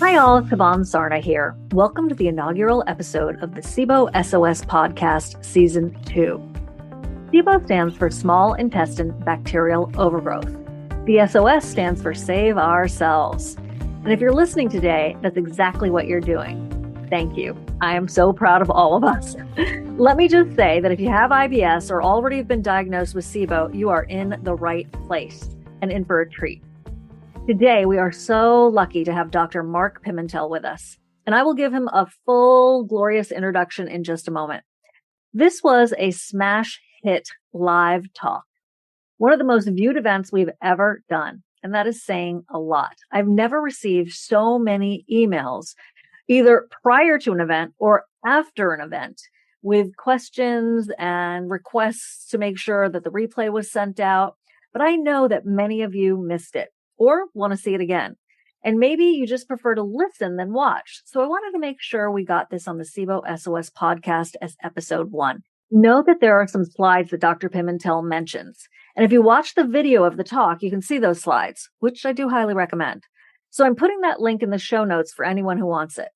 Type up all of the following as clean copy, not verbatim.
Hi all, Shivan Sarna here. Welcome to the inaugural episode of the SIBO SOS Podcast Season 2. SIBO stands for Small Intestine Bacterial Overgrowth. The SOS stands for Save Our Cells. And if you're listening today, that's exactly what you're doing. Thank you. I am so proud of all of us. Let me just say that if you have IBS or already have been diagnosed with SIBO, you are in the right place and in for a treat. Today, we are so lucky to have Dr. Mark Pimentel with us, and I will give him a full, glorious introduction in just a moment. This was a smash hit live talk, one of the most viewed events we've ever done, and that is saying a lot. I've never received so many emails, either prior to an event or after an event, with questions and requests to make sure that the replay was sent out, but I know that many of you missed it or want to see it again. And maybe you just prefer to listen than watch. So I wanted to make sure we got this on the SIBO SOS podcast as episode 1. Note that there are some slides that Dr. Pimentel mentions. And if you watch the video of the talk, you can see those slides, which I do highly recommend. So I'm putting that link in the show notes for anyone who wants it.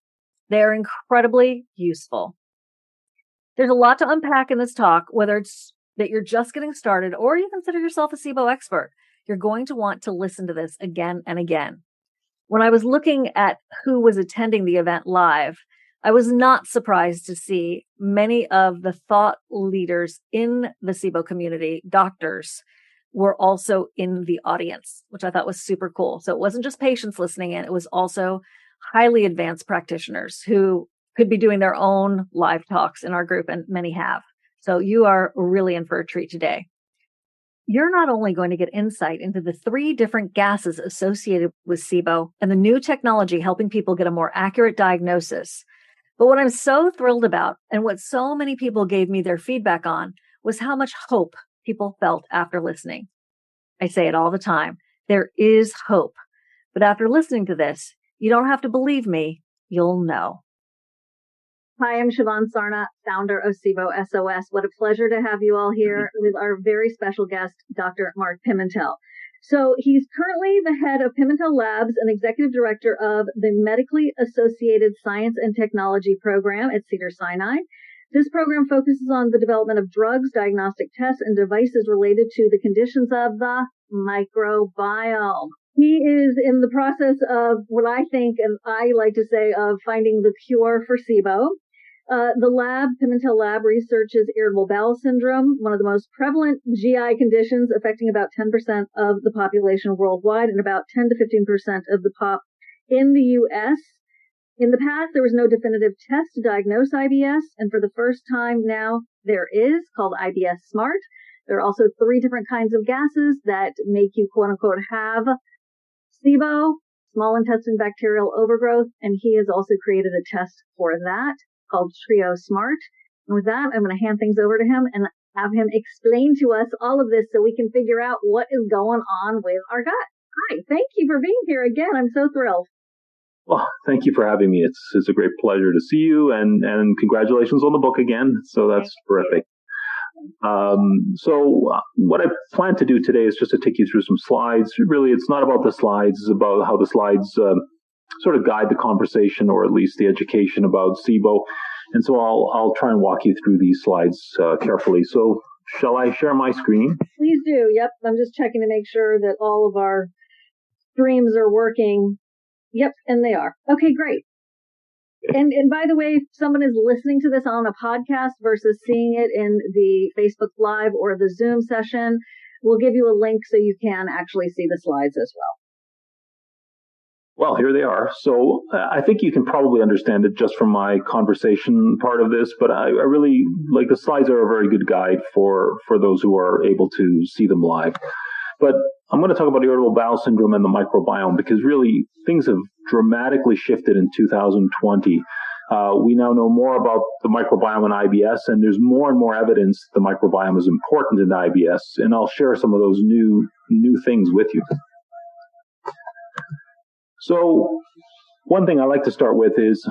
They are incredibly useful. There's a lot to unpack in this talk, whether it's that you're just getting started or you consider yourself a SIBO expert. You're going to want to listen to this again and again. When I was looking at who was attending the event live, I was not surprised to see many of the thought leaders in the SIBO community, doctors, were also in the audience, which I thought was super cool. So it wasn't just patients listening in, it was also highly advanced practitioners who could be doing their own live talks in our group, and many have. So you are really in for a treat today. You're not only going to get insight into the 3 different gases associated with SIBO and the new technology helping people get a more accurate diagnosis, but what I'm so thrilled about and what so many people gave me their feedback on was how much hope people felt after listening. I say it all the time. There is hope. But after listening to this, you don't have to believe me. You'll know. Hi, I'm Shivan Sarna, founder of SIBO SOS. What a pleasure to have you all here with our very special guest, Dr. Mark Pimentel. So he's currently the head of Pimentel Labs and executive director of the Medically Associated Science and Technology program at Cedars-Sinai. This program focuses on the development of drugs, diagnostic tests, and devices related to the conditions of the microbiome. He is in the process of what I think, and I like to say, of finding the cure for SIBO. The Pimentel Lab, researches irritable bowel syndrome, one of the most prevalent GI conditions affecting about 10% of the population worldwide and about 10 to 15% of the pop in the U.S. In the past, there was no definitive test to diagnose IBS, and for the first time now, there is, called IBS Smart. There are also 3 different kinds of gases that make you, quote-unquote, have SIBO, small intestine bacterial overgrowth, and he has also created a test for that called Trio Smart. And with that, I'm going to hand things over to him and have him explain to us all of this so we can figure out what is going on with our gut. Hi, thank you for being here again. I'm so thrilled. Well, thank you for having me. It's a great pleasure to see you, and congratulations on the book again. So that's terrific. So what I plan to do today is just to take you through some slides. Really, it's not about the slides. It's about how the slides sort of guide the conversation, or at least the education about SIBO. And so I'll try and walk you through these slides carefully. So shall I share my screen? Please do. Yep. I'm just checking to make sure that all of our streams are working. Yep. And they are. Okay, great. And by the way, if someone is listening to this on a podcast versus seeing it in the Facebook Live or the Zoom session, we'll give you a link so you can actually see the slides as well. Well, here they are. So I think you can probably understand it just from my conversation part of this, but I really like the slides are a very good guide for those who are able to see them live. But I'm going to talk about irritable bowel syndrome and the microbiome because really things have dramatically shifted in 2020. We now know more about the microbiome and IBS, and there's more and more evidence the microbiome is important in IBS, and I'll share some of those new things with you. So one thing I like to start with is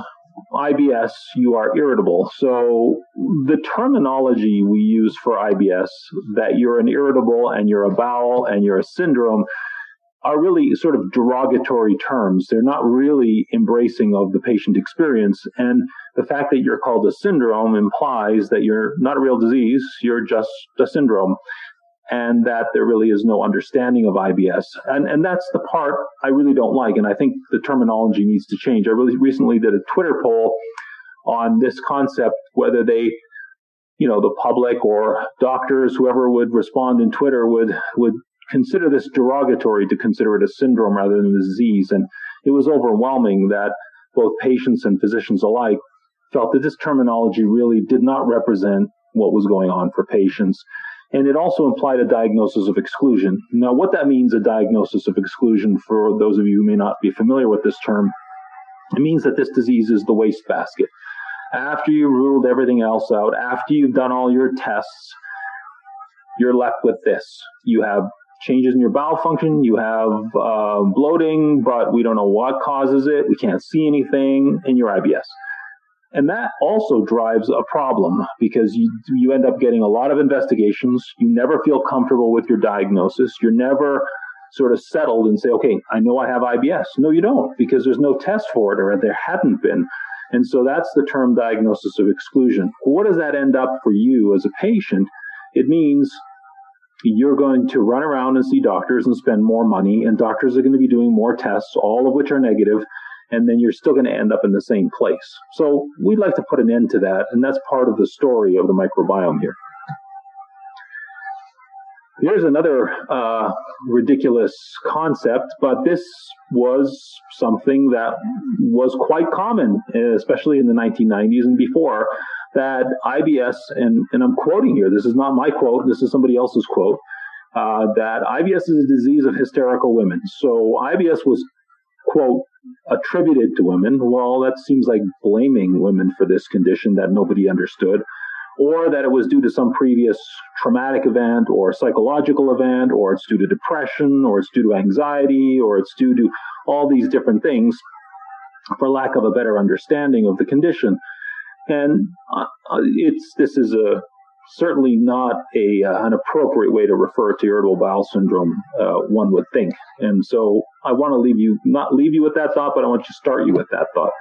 IBS, you are irritable. So the terminology we use for IBS, that you're an irritable and you're a bowel and you're a syndrome, are really sort of derogatory terms. They're not really embracing of the patient experience. And the fact that you're called a syndrome implies that you're not a real disease, you're just a syndrome, and that there really is no understanding of IBS. And that's the part I really don't like. And I think the terminology needs to change. I really recently did a Twitter poll on this concept, whether they, the public or doctors, whoever would respond in Twitter would consider this derogatory to consider it a syndrome rather than a disease. And it was overwhelming that both patients and physicians alike felt that this terminology really did not represent what was going on for patients. And it also implied a diagnosis of exclusion. Now, what that means, a diagnosis of exclusion, for those of you who may not be familiar with this term, it means that this disease is the wastebasket. After you ruled everything else out, after you've done all your tests, you're left with this. You have changes in your bowel function, you have bloating, but we don't know what causes it, we can't see anything, and you're IBS. And that also drives a problem because you end up getting a lot of investigations, you never feel comfortable with your diagnosis, you're never sort of settled and say, okay, I know I have IBS. No, you don't, because there's no test for it, or there hadn't been. And so that's the term diagnosis of exclusion. What does that end up for you as a patient? It means you're going to run around and see doctors and spend more money, and doctors are going to be doing more tests, all of which are negative, and then you're still going to end up in the same place. So we'd like to put an end to that, and that's part of the story of the microbiome here. Here's another ridiculous concept, but this was something that was quite common, especially in the 1990s and before, that IBS, and I'm quoting here, this is not my quote, this is somebody else's quote, that IBS is a disease of hysterical women. So IBS was, quote, attributed to women. Well, that seems like blaming women for this condition that nobody understood, or that it was due to some previous traumatic event or psychological event, or it's due to depression, or it's due to anxiety, or it's due to all these different things, for lack of a better understanding of the condition. And this is certainly not an appropriate way to refer to irritable bowel syndrome, one would think. And so I want to not leave you with that thought, but I want to start you with that thought.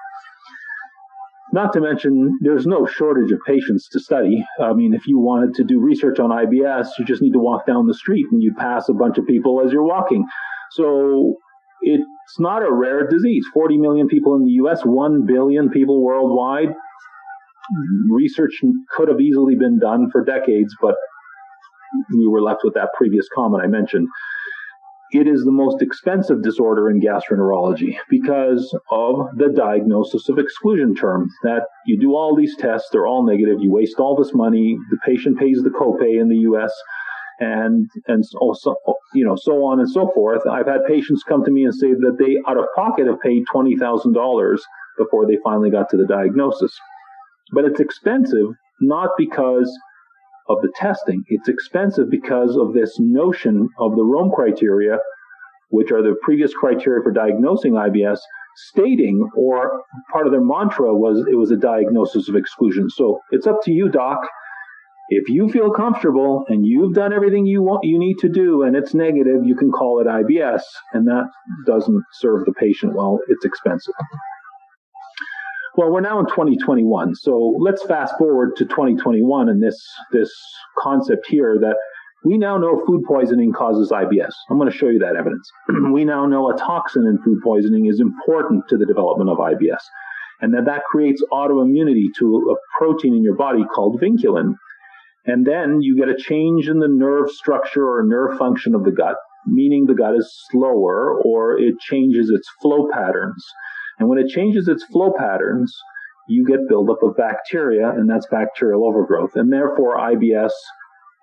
Not to mention, there's no shortage of patients to study. I mean, if you wanted to do research on IBS, you just need to walk down the street and you pass a bunch of people as you're walking. So it's not a rare disease. 40 million people in the U.S., 1 billion people worldwide. Research could have easily been done for decades, but we were left with that previous comment I mentioned. It is the most expensive disorder in gastroenterology because of the diagnosis of exclusion term, that you do all these tests, they're all negative, you waste all this money, the patient pays the copay in the U.S., and also, so on and so forth. I've had patients come to me and say that they, out of pocket, have paid $20,000 before they finally got to the diagnosis. But it's expensive not because of the testing. It's expensive because of this notion of the Rome criteria, which are the previous criteria for diagnosing IBS, stating, or part of their mantra was, it was a diagnosis of exclusion. So it's up to you, doc. If you feel comfortable and you've done everything you need to do and it's negative, you can call it IBS, and that doesn't serve the patient well. It's expensive. Well, we're now in 2021, so let's fast forward to 2021 and this concept here that we now know food poisoning causes IBS. I'm going to show you that evidence. We now know a toxin in food poisoning is important to the development of IBS, and that creates autoimmunity to a protein in your body called vinculin. And then you get a change in the nerve structure or nerve function of the gut, meaning the gut is slower, or it changes its flow patterns. And when it changes its flow patterns, you get buildup of bacteria, and that's bacterial overgrowth. And therefore, IBS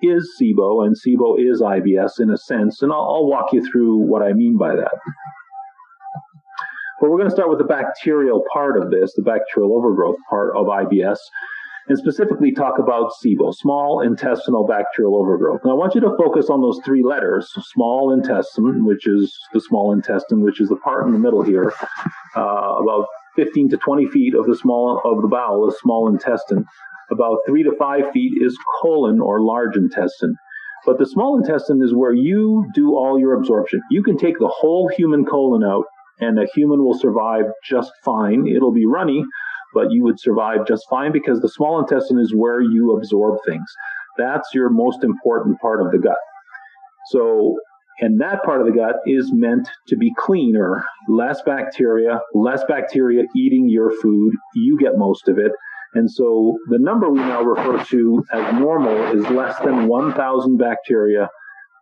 is SIBO, and SIBO is IBS in a sense. And I'll walk you through what I mean by that. But we're going to start with the bacterial part of this, the bacterial overgrowth part of IBS, and specifically talk about SIBO, small intestinal bacterial overgrowth. Now, I want you to focus on those three letters, small intestine, which is the small intestine, which is the part in the middle here, about 15 to 20 feet of the bowel is small intestine. About 3 to 5 feet is colon, or large intestine. But the small intestine is where you do all your absorption. You can take the whole human colon out, and a human will survive just fine. It'll be runny, but you would survive just fine because the small intestine is where you absorb things. That's your most important part of the gut. So, and that part of the gut is meant to be cleaner, less bacteria eating your food. You get most of it. And so the number we now refer to as normal is less than 1,000 bacteria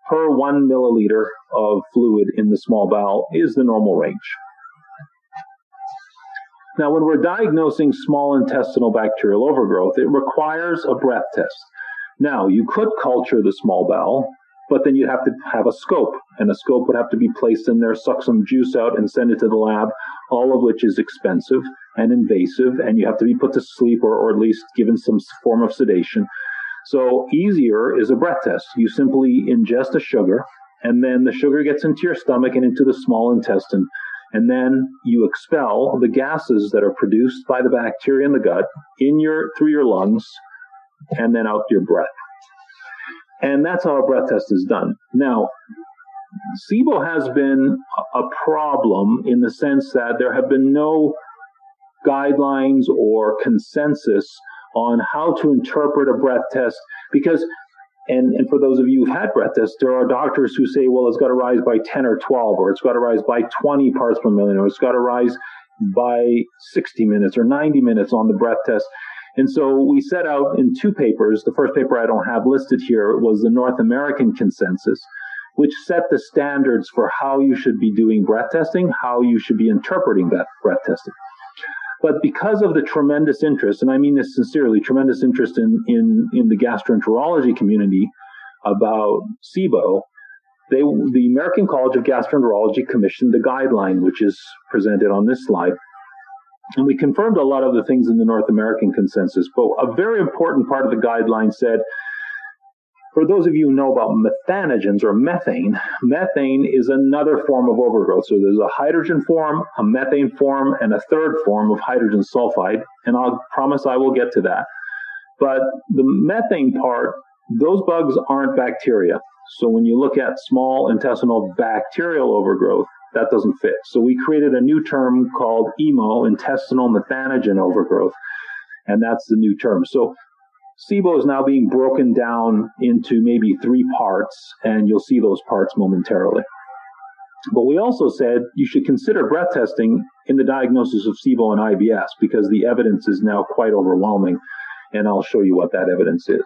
per 1 milliliter of fluid in the small bowel is the normal range. Now, when we're diagnosing small intestinal bacterial overgrowth, it requires a breath test. Now, you could culture the small bowel, but then you'd have to have a scope, and a scope would have to be placed in there, suck some juice out, and send it to the lab, all of which is expensive and invasive, and you have to be put to sleep or at least given some form of sedation. So easier is a breath test. You simply ingest a sugar, and then the sugar gets into your stomach and into the small intestine, and then you expel the gases that are produced by the bacteria in the gut through your lungs, and then out your breath. And that's how a breath test is done. Now, SIBO has been a problem in the sense that there have been no guidelines or consensus on how to interpret a breath test because, and for those of you who've had breath tests, there are doctors who say, well, it's got to rise by 10 or 12, or it's got to rise by 20 parts per million, or it's got to rise by 60 minutes or 90 minutes on the breath test. And so we set out in 2 papers. The first paper I don't have listed here was the North American consensus, which set the standards for how you should be doing breath testing, how you should be interpreting that breath testing. But because of the tremendous interest, and I mean this sincerely, tremendous interest in the gastroenterology community about SIBO, the American College of Gastroenterology commissioned the guideline, which is presented on this slide. And we confirmed a lot of the things in the North American consensus, but a very important part of the guideline said, for those of you who know about methanogens or methane, methane is another form of overgrowth. So there's a hydrogen form, a methane form, and a third form of hydrogen sulfide, and I'll promise I will get to that. But the methane part, those bugs aren't bacteria. So when you look at small intestinal bacterial overgrowth, that doesn't fit. So we created a new term called IMO, intestinal methanogen overgrowth, and that's the new term. So SIBO is now being broken down into maybe 3 parts, and you'll see those parts momentarily. But we also said you should consider breath testing in the diagnosis of SIBO and IBS because the evidence is now quite overwhelming, and I'll show you what that evidence is.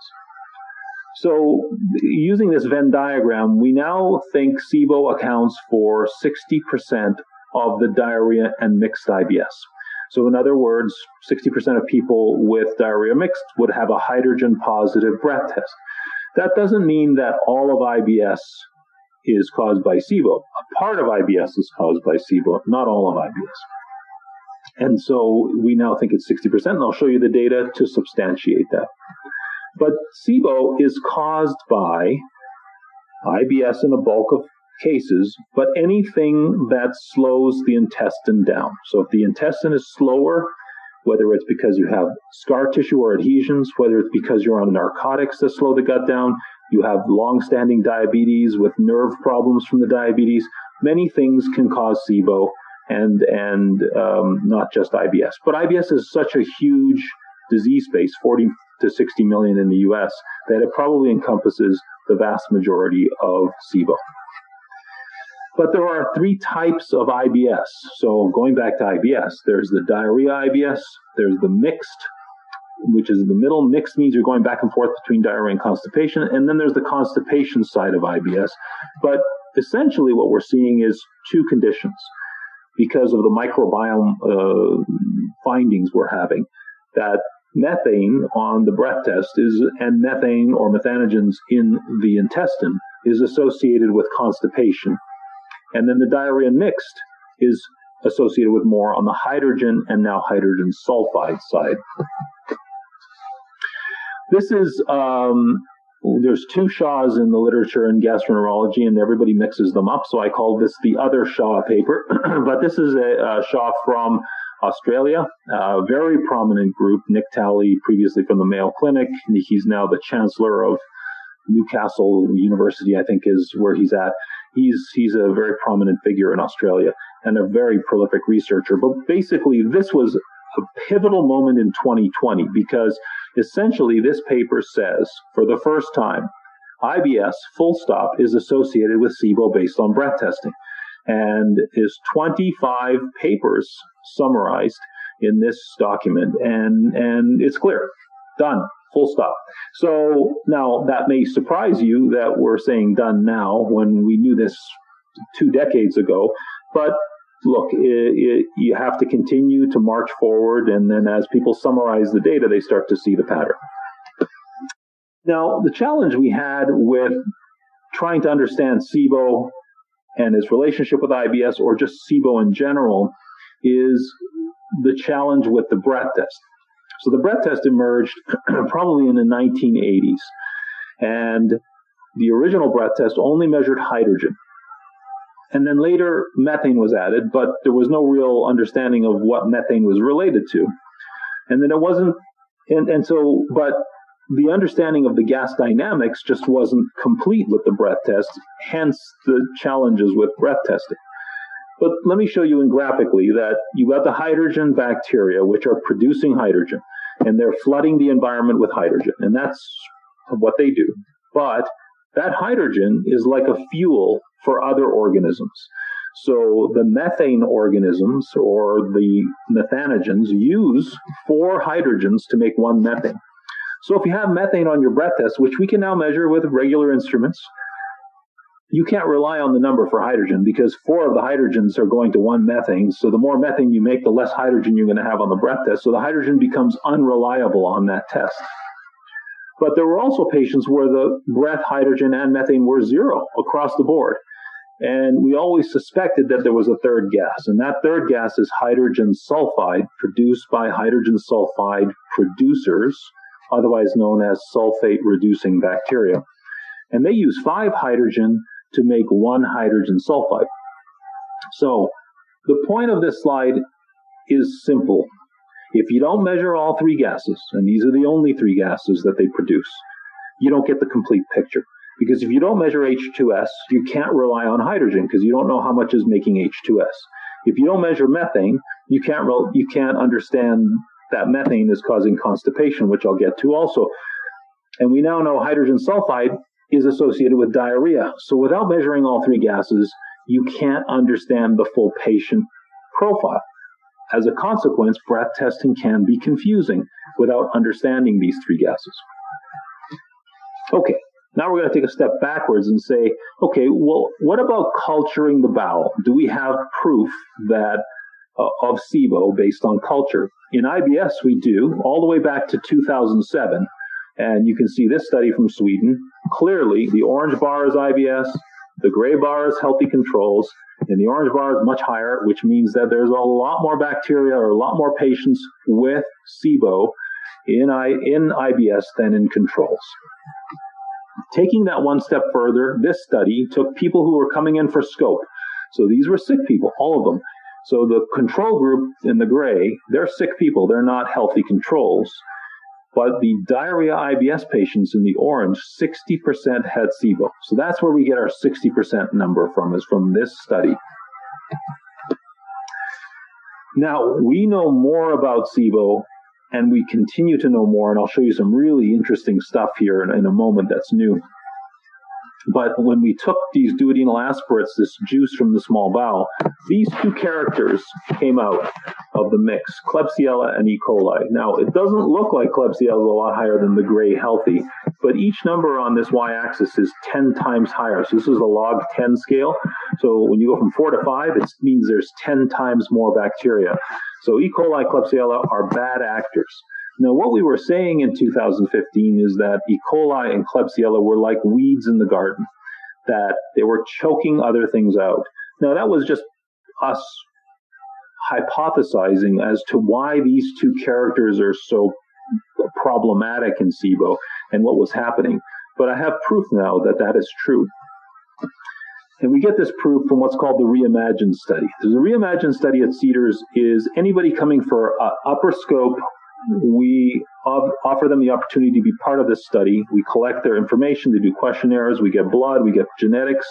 So using this Venn diagram, we now think SIBO accounts for 60% of the diarrhea and mixed IBS. So in other words, 60% of people with diarrhea mixed would have a hydrogen positive breath test. That doesn't mean that all of IBS is caused by SIBO. A part of IBS is caused by SIBO, not all of IBS. And so we now think it's 60%, and I'll show you the data to substantiate that. But SIBO is caused by IBS in a bulk of cases, but anything that slows the intestine down. So if the intestine is slower, whether it's because you have scar tissue or adhesions, whether it's because you're on narcotics that slow the gut down, you have long-standing diabetes with nerve problems from the diabetes, many things can cause SIBO and not just IBS. But IBS is such a huge disease space, 40 to 60 million in the US, that it probably encompasses the vast majority of SIBO. But there are 3 types of IBS. So going back to IBS, there's the diarrhea IBS, there's the mixed, which is in the middle. Mixed means you're going back and forth between diarrhea and constipation, and then there's the constipation side of IBS. But essentially what we're seeing is 2 conditions because of the microbiome findings we're having, that methane on the breath test and methane or methanogens in the intestine is associated with constipation. And then the diarrhea mixed is associated with more on the hydrogen and now hydrogen sulfide side. This is, there's 2 SHAs in the literature in gastroenterology, and everybody mixes them up. So I call this the other SHA paper. But this is a SHA from Australia, a very prominent group. Nick Talley, previously from the Mayo Clinic. He's now the chancellor of Newcastle University, I think, is where he's at. He's a very prominent figure in Australia and a very prolific researcher. But basically, this was a pivotal moment in 2020 because essentially this paper says, for the first time, IBS, full stop, is associated with SIBO based on breath testing. And is 25 papers summarized in this document. And it's clear. Done. Full stop. So now that may surprise you that we're saying done now when we knew this 2 decades ago. But look, you have to continue to march forward. And then as people summarize the data, they start to see the pattern. Now, the challenge we had with trying to understand SIBO and its relationship with IBS, or just SIBO in general, is the challenge with the breath test. So the breath test emerged probably in the 1980s, and the original breath test only measured hydrogen. And then later, methane was added, but there was no real understanding of what methane was related to. And then it wasn't, but the understanding of the gas dynamics just wasn't complete with the breath test, hence the challenges with breath testing. But let me show you graphically that you got the hydrogen bacteria, which are producing hydrogen, and they're flooding the environment with hydrogen, and that's what they do. But that hydrogen is like a fuel for other organisms. So the methane organisms, or the methanogens, use 4 hydrogens to make 1 methane. So if you have methane on your breath test, which we can now measure with regular instruments, you can't rely on the number for hydrogen because 4 of the hydrogens are going to 1 methane. So the more methane you make, the less hydrogen you're going to have on the breath test. So the hydrogen becomes unreliable on that test. But there were also patients where the breath hydrogen and methane were 0 across the board. And we always suspected that there was a third gas. And that third gas is hydrogen sulfide, produced by hydrogen sulfide producers, otherwise known as sulfate-reducing bacteria. And they use 5 hydrogen to make 1 hydrogen sulfide. So the point of this slide is simple. If you don't measure all 3 gases, and these are the only 3 gases that they produce, you don't get the complete picture. Because if you don't measure H2S, you can't rely on hydrogen because you don't know how much is making H2S. If you don't measure methane, you can't understand that methane is causing constipation, which I'll get to also. And we now know hydrogen sulfide is associated with diarrhea. So without measuring all 3 gases, you can't understand the full patient profile. As a consequence, breath testing can be confusing without understanding these 3 gases. Okay, now we're going to take a step backwards and say, okay, well, what about culturing the bowel? Do we have proof that of SIBO based on culture? In IBS, we do, all the way back to 2007. And you can see this study from Sweden. Clearly, the orange bar is IBS, the gray bar is healthy controls, and the orange bar is much higher, which means that there's a lot more bacteria or a lot more patients with SIBO in IBS than in controls. Taking that one step further, this study took people who were coming in for scope. So these were sick people, all of them. So the control group in the gray, they're sick people, they're not healthy controls. But the diarrhea IBS patients in the orange, 60% had SIBO. So that's where we get our 60% number from, is from this study. Now, we know more about SIBO, and we continue to know more, and I'll show you some really interesting stuff here in a moment that's new. But when we took these duodenal aspirates, this juice from the small bowel, these 2 characters came out of the mix, Klebsiella and E. coli. Now, it doesn't look like Klebsiella is a lot higher than the gray healthy, but each number on this y-axis is 10 times higher. So this is a log 10 scale. So when you go from 4 to 5, it means there's 10 times more bacteria. So E. coli, Klebsiella are bad actors. Now, what we were saying in 2015 is that E. coli and Klebsiella were like weeds in the garden, that they were choking other things out. Now, that was just us hypothesizing as to why these 2 characters are so problematic in SIBO and what was happening. But I have proof now that that is true. And we get this proof from what's called the Reimagine study. The Reimagine study at Cedars is anybody coming for upper scope we offer them the opportunity to be part of this study. We collect their information, they do questionnaires, we get blood, we get genetics,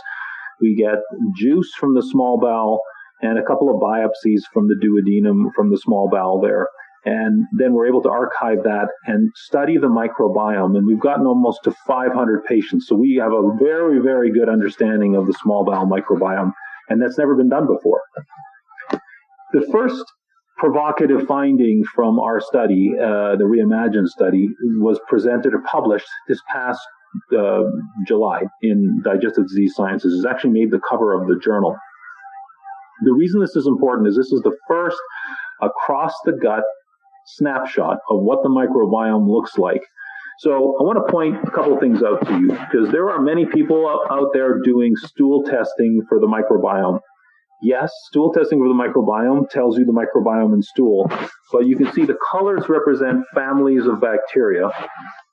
we get juice from the small bowel, and a couple of biopsies from the duodenum from the small bowel there. And then we're able to archive that and study the microbiome. And we've gotten almost to 500 patients. So we have a very, very good understanding of the small bowel microbiome. And that's never been done before. The first provocative finding from our study, the Reimagine study, was presented or published this past July in Digestive Disease Sciences. It's actually made the cover of the journal. The reason this is important is this is the first across the gut snapshot of what the microbiome looks like. So I want to point a couple of things out to you, because there are many people out there doing stool testing for the microbiome. Yes, stool testing for the microbiome tells you the microbiome in stool, but you can see the colors represent families of bacteria,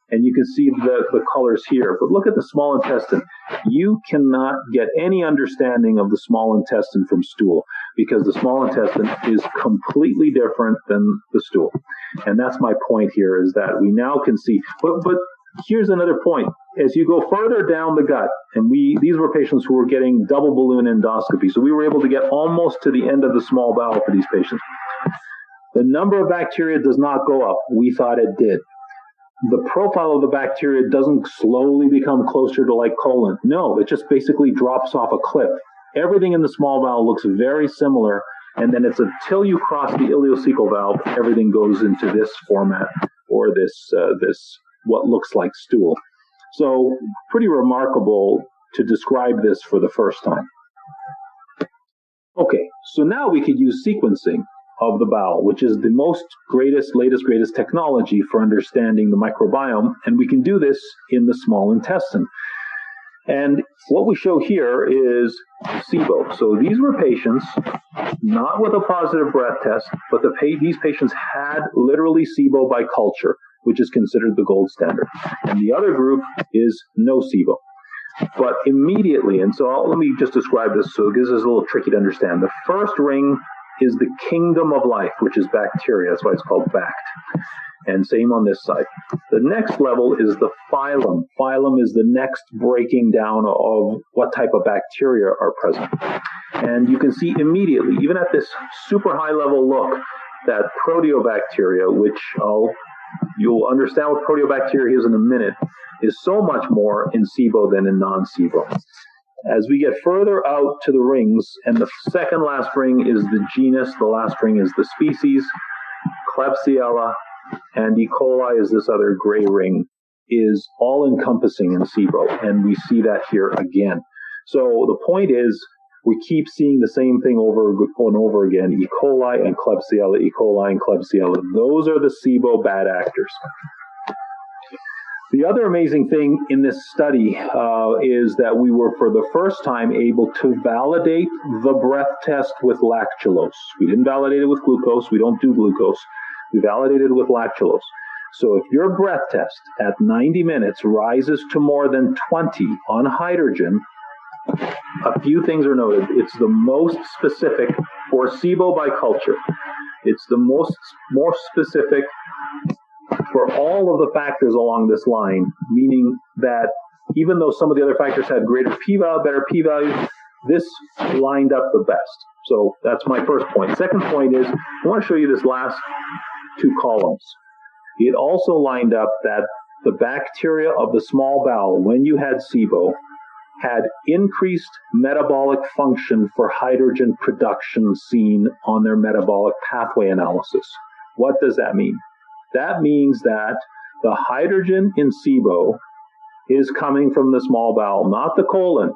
and you can see the colors here. But look at the small intestine. You cannot get any understanding of the small intestine from stool, because the small intestine is completely different than the stool. And that's my point here, is that we now can see. But here's another point. As you go further down the gut, and these were patients who were getting double balloon endoscopy, so we were able to get almost to the end of the small bowel for these patients. The number of bacteria does not go up. We thought it did. The profile of the bacteria doesn't slowly become closer to like colon. No, it just basically drops off a cliff. Everything in the small bowel looks very similar, and then it's until you cross the ileocecal valve, everything goes into this format, or this what looks like stool. So pretty remarkable to describe this for the first time. Okay, so now we could use sequencing of the bowel, which is the latest technology for understanding the microbiome, and we can do this in the small intestine. And what we show here is SIBO. So these were patients, not with a positive breath test, but these patients had literally SIBO by culture, which is considered the gold standard. And the other group is no SIBO. But immediately, and so let me just describe this, so this is a little tricky to understand. The first ring is the kingdom of life, which is bacteria. That's why it's called BACT. And same on this side. The next level is the phylum. Phylum is the next breaking down of what type of bacteria are present. And you can see immediately, even at this super high level look, that proteobacteria, which you'll understand what proteobacteria is in a minute, is so much more in SIBO than in non-SIBO. As we get further out to the rings, and the second last ring is the genus, the last ring is the species, Klebsiella, and E. coli is this other gray ring, is all-encompassing in SIBO, and we see that here again. So the point is, we keep seeing the same thing over and over again, E. coli and Klebsiella, E. coli and Klebsiella. Those are the SIBO bad actors. The other amazing thing in this study is that we were, for the first time, able to validate the breath test with lactulose. We didn't validate it with glucose. We don't do glucose. We validated it with lactulose. So if your breath test at 90 minutes rises to more than 20 on hydrogen, a few things are noted. It's the most specific for SIBO by culture. It's the more specific for all of the factors along this line, meaning that even though some of the other factors had greater p-value, better p-values, this lined up the best. So that's my first point. Second point is, I want to show you this last two columns. It also lined up that the bacteria of the small bowel, when you had SIBO, had increased metabolic function for hydrogen production seen on their metabolic pathway analysis. What does that mean? That means that the hydrogen in SIBO is coming from the small bowel, not the colon.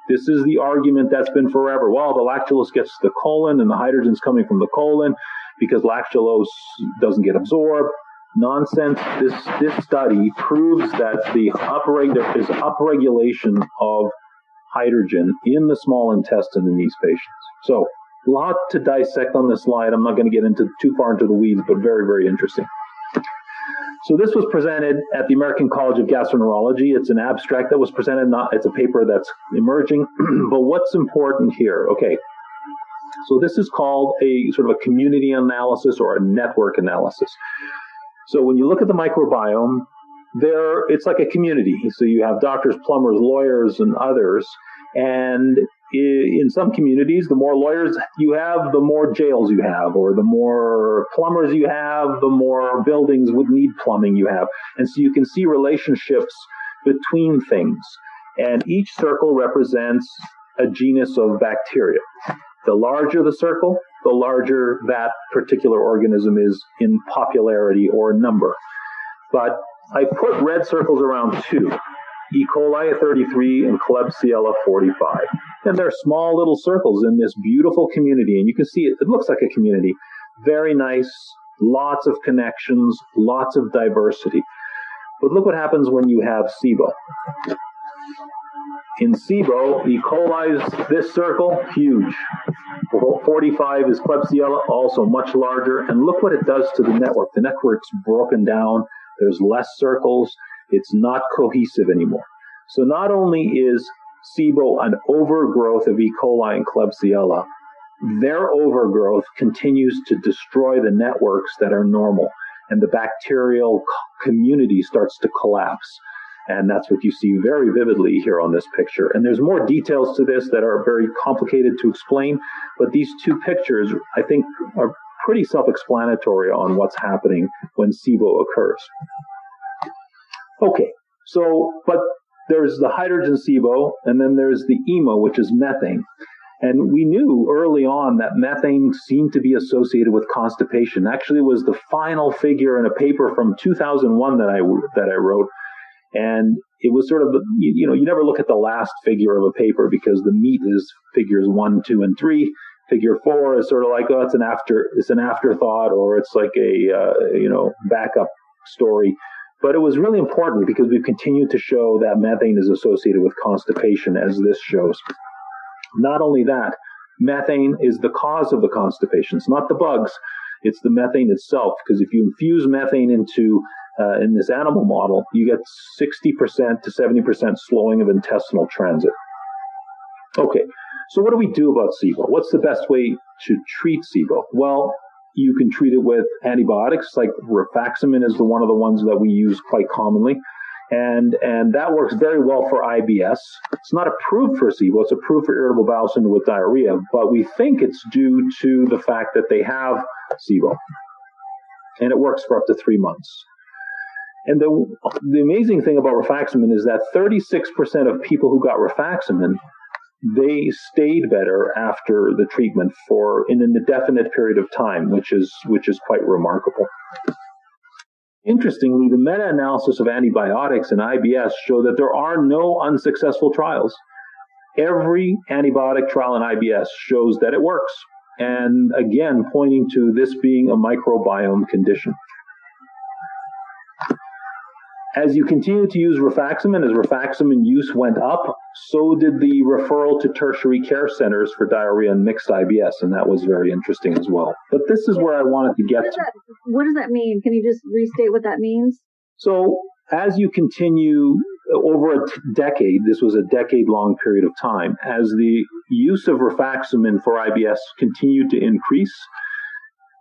This is the argument that's been forever. Well, the lactulose gets to the colon and the hydrogen's coming from the colon because lactulose doesn't get absorbed. Nonsense. This study proves that there is upregulation of hydrogen in the small intestine in these patients. So, a lot to dissect on this slide. I'm not going to get into too far into the weeds, but very, very interesting. So this was presented at the American College of Gastroenterology. It's an abstract that was presented. It's a paper that's emerging. But what's important here? Okay. So this is called a sort of a community analysis or a network analysis. So when you look at the microbiome, it's like a community. So you have doctors, plumbers, lawyers, and others. And in some communities, the more lawyers you have, the more jails you have, or the more plumbers you have, the more buildings would need plumbing you have. And so you can see relationships between things. And each circle represents a genus of bacteria. The larger the circle, the larger that particular organism is in popularity or number. But I put red circles around 2, E. coli at 33 and Klebsiella 45. And they're small little circles in this beautiful community. And you can see it looks like a community. Very nice, lots of connections, lots of diversity. But look what happens when you have SIBO. In SIBO, E. coli's this circle, huge. 45 is Klebsiella, also much larger. And look what it does to the network. The network's broken down. There's less circles. It's not cohesive anymore. So not only is SIBO an overgrowth of E. coli and Klebsiella, their overgrowth continues to destroy the networks that are normal. And the bacterial community starts to collapse. And that's what you see very vividly here on this picture. And there's more details to this that are very complicated to explain. But these 2 pictures, I think, are pretty self-explanatory on what's happening when SIBO occurs. Okay, but there's the hydrogen SIBO, and then there's the EMO, which is methane. And we knew early on that methane seemed to be associated with constipation. Actually, it was the final figure in a paper from 2001 that I wrote. And it was sort of, you never look at the last figure of a paper because the meat is figures 1, 2, and 3. Figure 4 is sort of like, oh, it's an afterthought, or it's like a, backup story. But it was really important because we've continued to show that methane is associated with constipation, as this shows. Not only that, methane is the cause of the constipation. It's not the bugs, it's the methane itself. Because if you infuse methane into in this animal model, you get 60% to 70% slowing of intestinal transit. Okay, so what do we do about SIBO? What's the best way to treat SIBO? Well, you can treat it with antibiotics, like rifaximin is one of the ones that we use quite commonly. And that works very well for IBS. It's not approved for SIBO. It's approved for irritable bowel syndrome with diarrhea, but we think it's due to the fact that they have SIBO. And it works for up to 3 months. And the amazing thing about rifaximin is that 36% of people who got rifaximin, they stayed better after the treatment for an indefinite period of time, which is quite remarkable. Interestingly, the meta-analysis of antibiotics and IBS show that there are no unsuccessful trials. Every antibiotic trial in IBS shows that it works, and again, pointing to this being a microbiome condition. As you continue to use rifaximin, as rifaximin use went up, so did the referral to tertiary care centers for diarrhea and mixed IBS, and that was very interesting as well. But this is where I wanted to get to. What does that mean? Can you just restate what that means? So as you continue over a decade, this was a decade-long period of time, as the use of rifaximin for IBS continued to increase,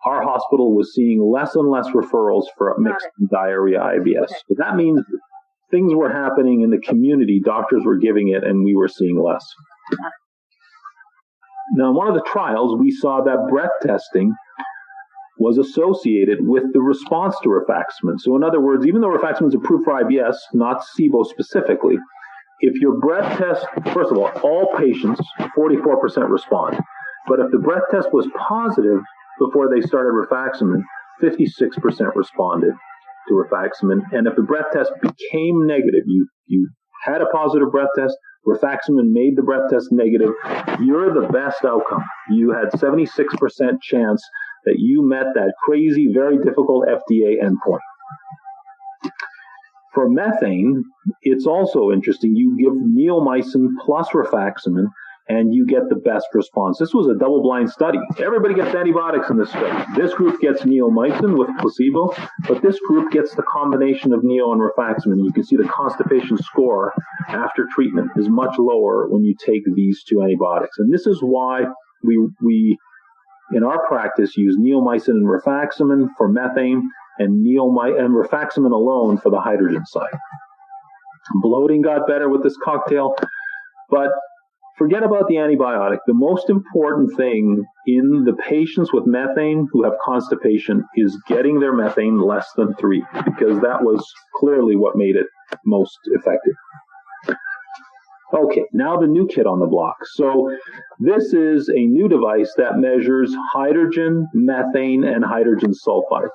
our hospital was seeing less and less referrals for mixed diarrhea IBS. Okay. But that means things were happening in the community, doctors were giving it, and we were seeing less. Now, in one of the trials, we saw that breath testing was associated with the response to rifaximin. So in other words, even though rifaximin is approved for IBS, not SIBO specifically, if your breath test, first of all patients, 44% respond. But if the breath test was positive before they started rifaximin, 56% responded to rifaximin. And if the breath test became negative, you had a positive breath test, rifaximin made the breath test negative, you're the best outcome. You had 76% chance that you met that crazy, very difficult FDA endpoint. For methane, it's also interesting. You give neomycin plus rifaximin, and you get the best response. This was a double-blind study. Everybody gets antibiotics in this study. This group gets neomycin with placebo, but this group gets the combination of neo and rifaximin. You can see the constipation score after treatment is much lower when you take these two antibiotics. And this is why we in our practice use neomycin and rifaximin for methane, and rifaximin alone for the hydrogen side. Bloating got better with this cocktail, but forget about the antibiotic. The most important thing in the patients with methane who have constipation is getting their methane less than 3, because that was clearly what made it most effective. Okay, now the new kid on the block. So this is a new device that measures hydrogen, methane, and hydrogen sulfide.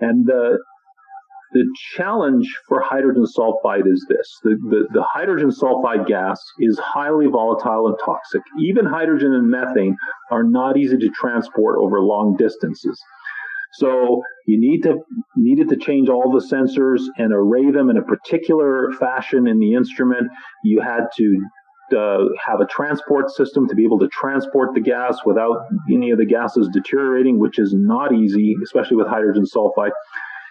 And the challenge for hydrogen sulfide is this. The hydrogen sulfide gas is highly volatile and toxic. Even hydrogen and methane are not easy to transport over long distances. So you needed to change all the sensors and array them in a particular fashion in the instrument. You had to have a transport system to be able to transport the gas without any of the gases deteriorating, which is not easy, especially with hydrogen sulfide.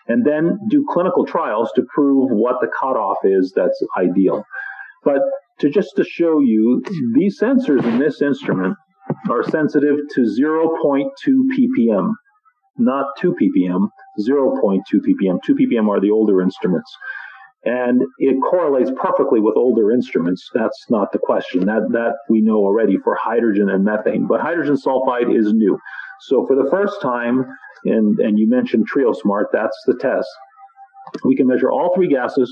And then do clinical trials to prove what the cutoff is that's ideal. But to show you, these sensors in this instrument are sensitive to 0.2 ppm. Not 2 ppm, 0.2 ppm. 2 ppm are the older instruments. And it correlates perfectly with older instruments. That's not the question. That we know already for hydrogen and methane. But hydrogen sulfide is new. So for the first time, and you mentioned TrioSmart, that's the test. We can measure all 3 gases,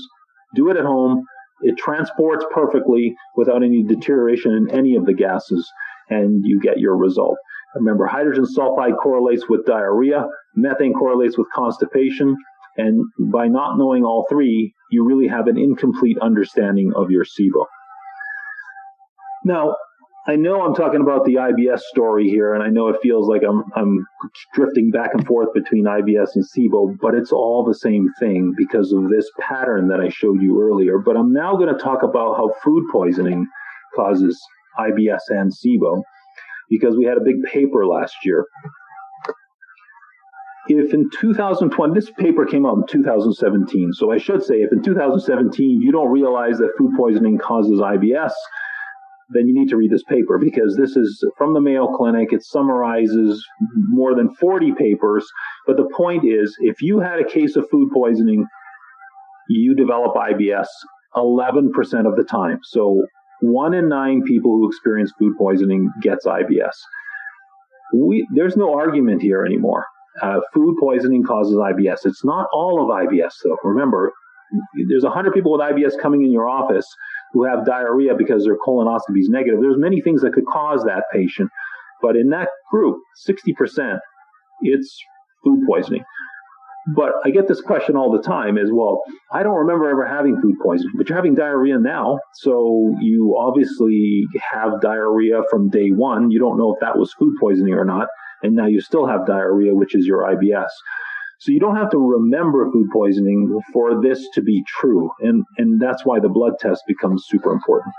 do it at home. It transports perfectly without any deterioration in any of the gases, and you get your result. Remember, hydrogen sulfide correlates with diarrhea, methane correlates with constipation, and by not knowing all 3, you really have an incomplete understanding of your SIBO. Now, I know I'm talking about the IBS story here, and I know it feels like I'm drifting back and forth between IBS and SIBO, but it's all the same thing because of this pattern that I showed you earlier. But I'm now going to talk about how food poisoning causes IBS and SIBO, because we had a big paper last year. If in 2020, this paper came out in 2017, so I should say if in 2017 you don't realize that food poisoning causes IBS, then you need to read this paper, because this is from the Mayo Clinic. It summarizes more than 40 papers, but the point is, if you had a case of food poisoning, you develop IBS 11% of the time. So 1 in 9 people who experience food poisoning gets IBS. There's no argument here anymore. Food poisoning causes IBS. It's not all of IBS, though. Remember, there's 100 people with IBS coming in your office who have diarrhea because their colonoscopy is negative. There's many things that could cause that patient. But in that group, 60%, it's food poisoning. But I get this question all the time is, well, I don't remember ever having food poisoning, but you're having diarrhea now. So you obviously have diarrhea from day 1. You don't know if that was food poisoning or not. And now you still have diarrhea, which is your IBS. So you don't have to remember food poisoning for this to be true. And that's why the blood test becomes super important.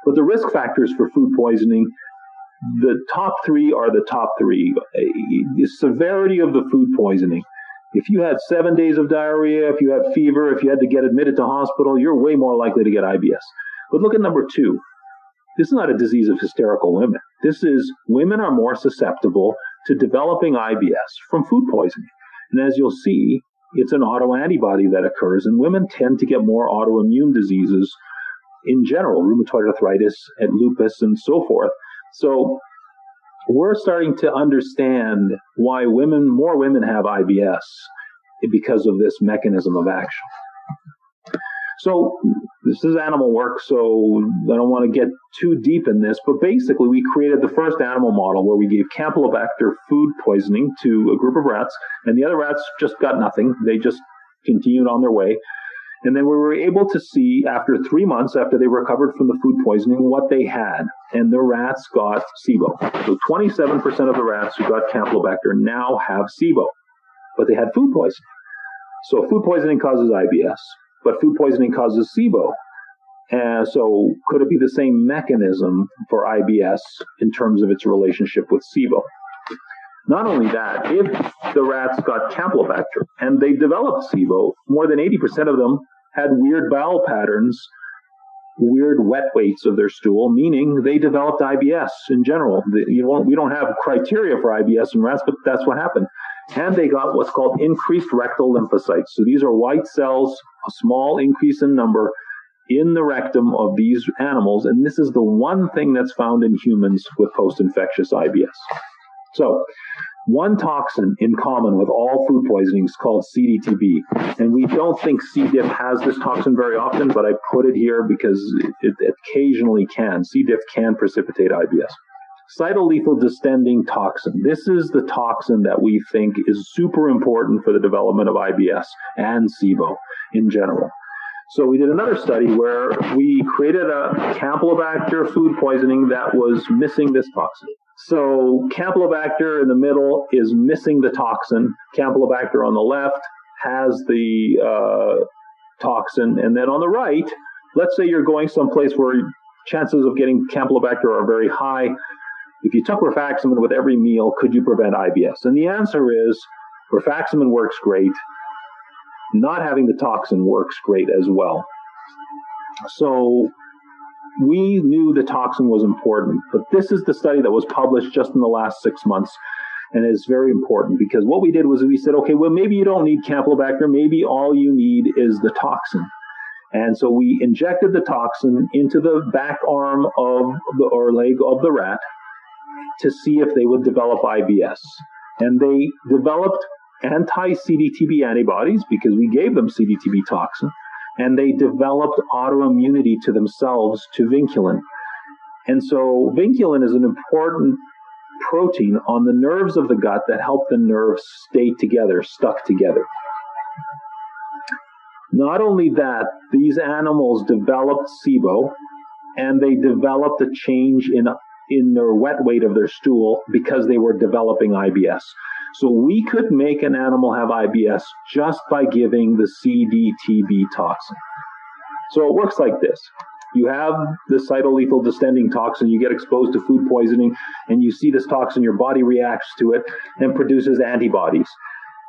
But the risk factors for food poisoning, the top 3 are the top 3. The severity of the food poisoning. If you had 7 days of diarrhea, if you had fever, if you had to get admitted to hospital, you're way more likely to get IBS. But look at number 2. This is not a disease of hysterical women. This is women are more susceptible to developing IBS from food poisoning. And as you'll see, it's an autoantibody that occurs, and women tend to get more autoimmune diseases in general, rheumatoid arthritis and lupus and so forth. So we're starting to understand why more women have IBS because of this mechanism of action. So this is animal work, so I don't want to get too deep in this, but basically we created the first animal model where we gave Campylobacter food poisoning to a group of rats, and the other rats just got nothing. They just continued on their way. And then we were able to see after 3 months after they recovered from the food poisoning what they had, and the rats got SIBO. So 27% of the rats who got Campylobacter now have SIBO, but they had food poisoning. So food poisoning causes IBS. But food poisoning causes SIBO. So could it be the same mechanism for IBS in terms of its relationship with SIBO? Not only that, if the rats got Campylobacter and they developed SIBO, more than 80% of them had weird bowel patterns, weird wet weights of their stool, meaning they developed IBS in general. We don't have criteria for IBS in rats, but that's what happened. and they got what's called increased rectal lymphocytes. So these are white cells, a small increase in number in the rectum of these animals, and this is the one thing that's found in humans with post-infectious IBS. So one toxin in common with all food poisonings is called CDTB, and we don't think C. diff has this toxin very often, but I put it here because it occasionally can. C. diff can precipitate IBS. Cytolethal distending toxin. This is the toxin that we think is super important for the development of IBS and SIBO in general. So we did another study where we created a Campylobacter food poisoning that was missing this toxin. So Campylobacter in the middle is missing the toxin. Campylobacter on the left has the toxin. And then on the right, let's say you're going someplace where chances of getting Campylobacter are very high. If you took rifaximin with every meal, could you prevent IBS? And the answer is rifaximin works great. Not having the toxin works great as well. So we knew the toxin was important, but this is the study that was published just in the last 6 months, and it's very important because what we did was we said, okay, well, maybe you don't need Campylobacter, maybe all you need is the toxin. And so we injected the toxin into the back arm or leg of the rat to see if they would develop IBS. And they developed anti-CDTB antibodies because we gave them CDTB toxin, and they developed autoimmunity to themselves to vinculin. And so vinculin is an important protein on the nerves of the gut that help the nerves stay together, stuck together. Not only that, these animals developed SIBO, and they developed a change in their wet weight of their stool because they were developing IBS. So we could make an animal have IBS just by giving the CDTB toxin. So it works like this. You have the cytolethal distending toxin, you get exposed to food poisoning, and you see this toxin, your body reacts to it and produces antibodies.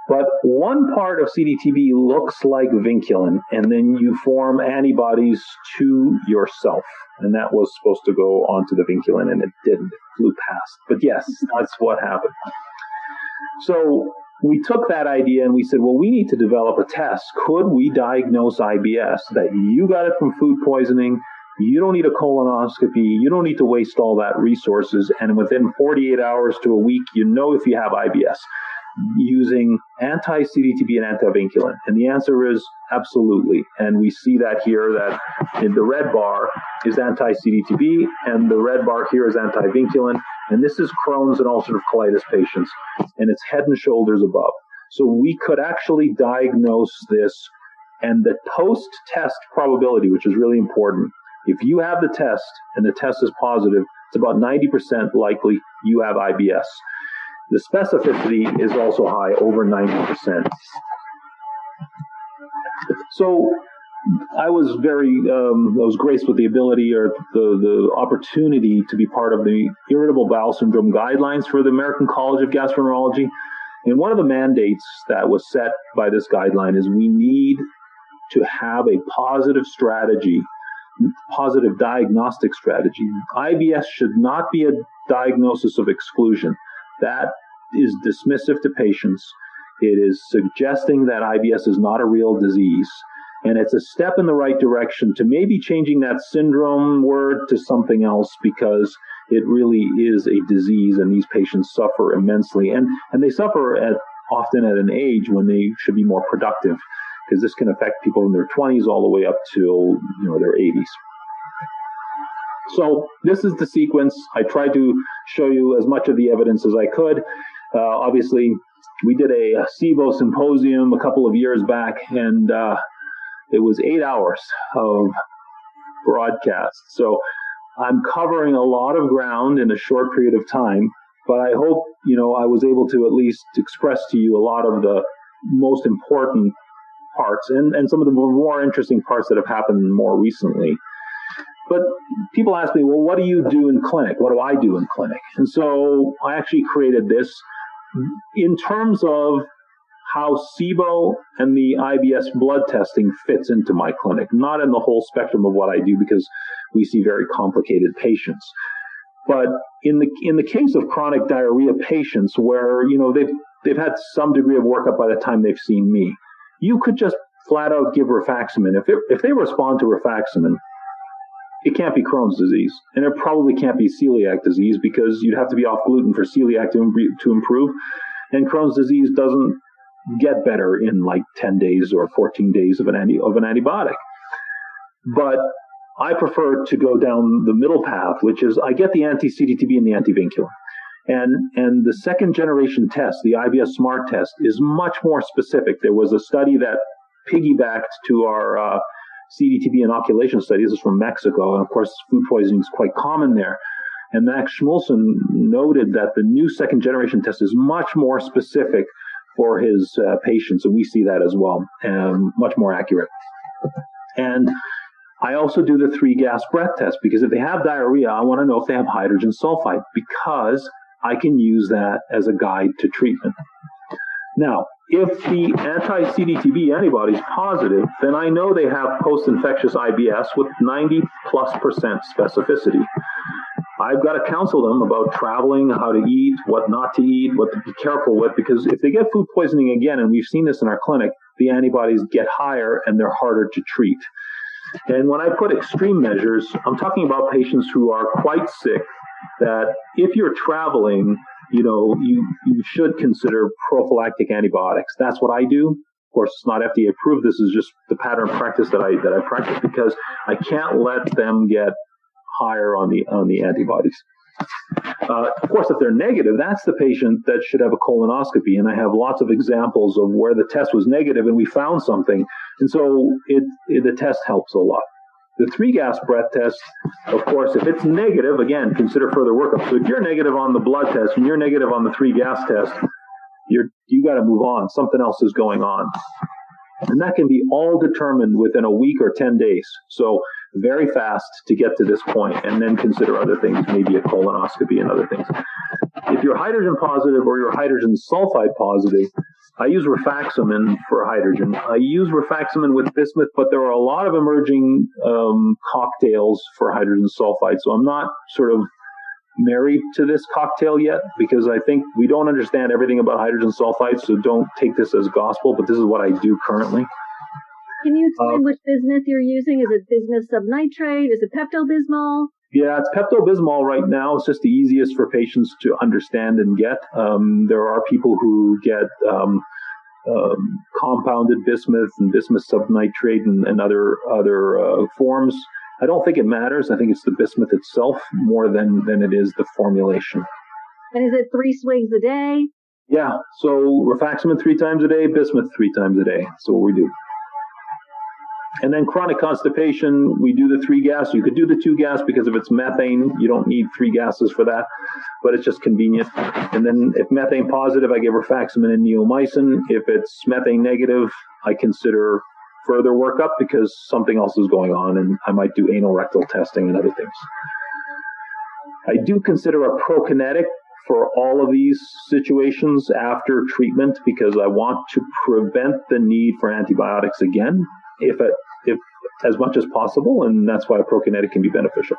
But one part of CDTB looks like vinculin, and then you form antibodies to yourself. And that was supposed to go onto the vinculin, and it didn't. It flew past. But yes, that's what happened. So we took that idea and we said, well, we need to develop a test. Could we diagnose IBS that you got it from food poisoning? You don't need a colonoscopy. You don't need to waste all that resources. And within 48 hours to a week, you know if you have IBS using anti-CDTB and anti-vinculin. And the answer is absolutely. And we see that here, that in the red bar is anti-CDTB, and the red bar here is anti-vinculin. And this is Crohn's and ulcerative colitis patients, and it's head and shoulders above. So we could actually diagnose this, and the post-test probability, which is really important, if you have the test and the test is positive, it's about 90% likely you have IBS. The specificity is also high, over 90%. So I was graced with the ability or the opportunity to be part of the irritable bowel syndrome guidelines for the American College of Gastroenterology. And one of the mandates that was set by this guideline is we need to have a positive strategy, positive diagnostic strategy. IBS should not be a diagnosis of exclusion. That is dismissive to patients. It is suggesting that IBS is not a real disease. And it's a step in the right direction to maybe changing that syndrome word to something else, because it really is a disease and these patients suffer immensely. And they suffer often at an age when they should be more productive, because this can affect people in their 20s all the way up to their 80s. So this is the sequence. I tried to show you as much of the evidence as I could. Obviously, we did a SIBO symposium a couple of years back, and it was 8 hours of broadcast. So I'm covering a lot of ground in a short period of time, but I hope, I was able to at least express to you a lot of the most important parts and some of the more interesting parts that have happened more recently. But people ask me, well, what do you do in clinic? What do I do in clinic? And so I actually created this in terms of how SIBO and the IBS blood testing fits into my clinic, not in the whole spectrum of what I do, because we see very complicated patients. But in the case of chronic diarrhea patients where, they've they've had some degree of workup by the time they've seen me. You could just flat out give rifaximin. If they respond to rifaximin, it can't be Crohn's disease, and it probably can't be celiac disease because you'd have to be off gluten for celiac to improve, and Crohn's disease doesn't get better in like 10 days or 14 days of an antibiotic. But I prefer to go down the middle path, which is I get the anti-CDTB and the antivinculin. And the second generation test, the IBS SMART test, is much more specific. There was a study that piggybacked to our CDTB inoculation study. This is from Mexico, and of course, food poisoning is quite common there. And Max Schmulson noted that the new second generation test is much more specific for his patients, and we see that as well, much more accurate. And I also do the 3-gas breath test because if they have diarrhea, I want to know if they have hydrogen sulfide because I can use that as a guide to treatment. Now, if the anti-CDTB antibody is positive, then I know they have post-infectious IBS with 90+% specificity. I've got to counsel them about traveling, how to eat, what not to eat, what to be careful with, because if they get food poisoning again, and we've seen this in our clinic, the antibodies get higher and they're harder to treat. And when I put extreme measures, I'm talking about patients who are quite sick, that if you're traveling, you should consider prophylactic antibiotics. That's what I do. Of course, it's not FDA approved. This is just the pattern of practice that I practice because I can't let them get higher on the antibodies. Of course, if they're negative, that's the patient that should have a colonoscopy. And I have lots of examples of where the test was negative and we found something. And so the test helps a lot. The 3-gas breath test, of course, if it's negative, again, consider further workup. So if you're negative on the blood test and you're negative on the 3-gas test, you got to move on. Something else is going on. And that can be all determined within a week or 10 days. So very fast to get to this point, and then consider other things, maybe a colonoscopy and other things. If you're hydrogen positive or you're hydrogen sulfide positive, I use rifaximin for hydrogen. I use rifaximin with bismuth, but there are a lot of emerging cocktails for hydrogen sulfide. So I'm not sort of married to this cocktail yet because I think we don't understand everything about hydrogen sulfide. So don't take this as gospel, but this is what I do currently. Can you explain which bismuth you're using? Is it bismuth subnitrate? Is it Pepto-Bismol? Yeah, it's Pepto-Bismol right now. It's just the easiest for patients to understand and get. There are people who get compounded bismuth and bismuth subnitrate and other forms. I don't think it matters. I think it's the bismuth itself more than it is the formulation. And is it 3 swigs a day? Yeah, so rifaximin 3 times a day, bismuth 3 times a day. That's what we do. And then chronic constipation, we do the 3-gas. You could do the 2-gas because if it's methane, you don't need 3 gases for that, but it's just convenient. And then if methane positive, I give rifaximin and neomycin. If it's methane negative, I consider further workup because something else is going on, and I might do anal rectal testing and other things. I do consider a prokinetic for all of these situations after treatment because I want to prevent the need for antibiotics again, if as much as possible, and that's why a prokinetic can be beneficial.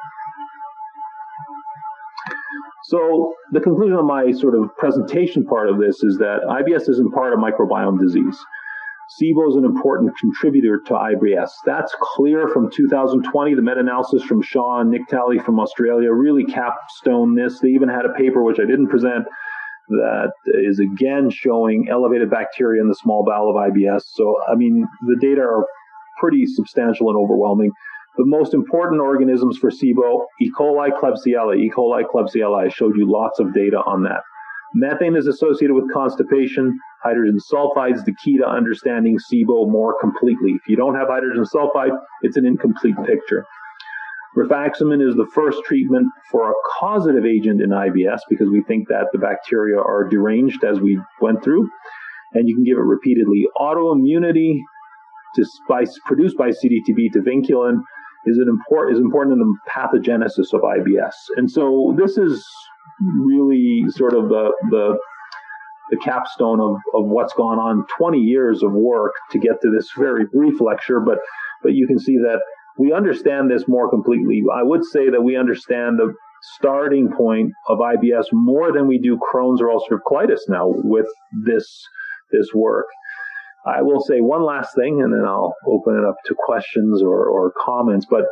So the conclusion of my sort of presentation part of this is that IBS isn't part of microbiome disease. SIBO is an important contributor to IBS. That's clear from 2020. The meta-analysis from Shaw and Nick Talley from Australia really capstone this. They even had a paper, which I didn't present, that is again showing elevated bacteria in the small bowel of IBS. So, I mean, the data are pretty substantial and overwhelming. The most important organisms for SIBO, E. coli, Klebsiella. I showed you lots of data on that. Methane is associated with constipation. Hydrogen sulfide is the key to understanding SIBO more completely. If you don't have hydrogen sulfide, it's an incomplete picture. Rifaximin is the first treatment for a causative agent in IBS because we think that the bacteria are deranged as we went through, and you can give it repeatedly. Autoimmunity produced by CDTB to vinculin is important in the pathogenesis of IBS. And so this is really sort of the capstone of what's gone on, 20 years of work to get to this very brief lecture, but you can see that we understand this more completely. I would say that we understand the starting point of IBS more than we do Crohn's or ulcerative colitis now with this work. I will say one last thing, and then I'll open it up to questions or comments. But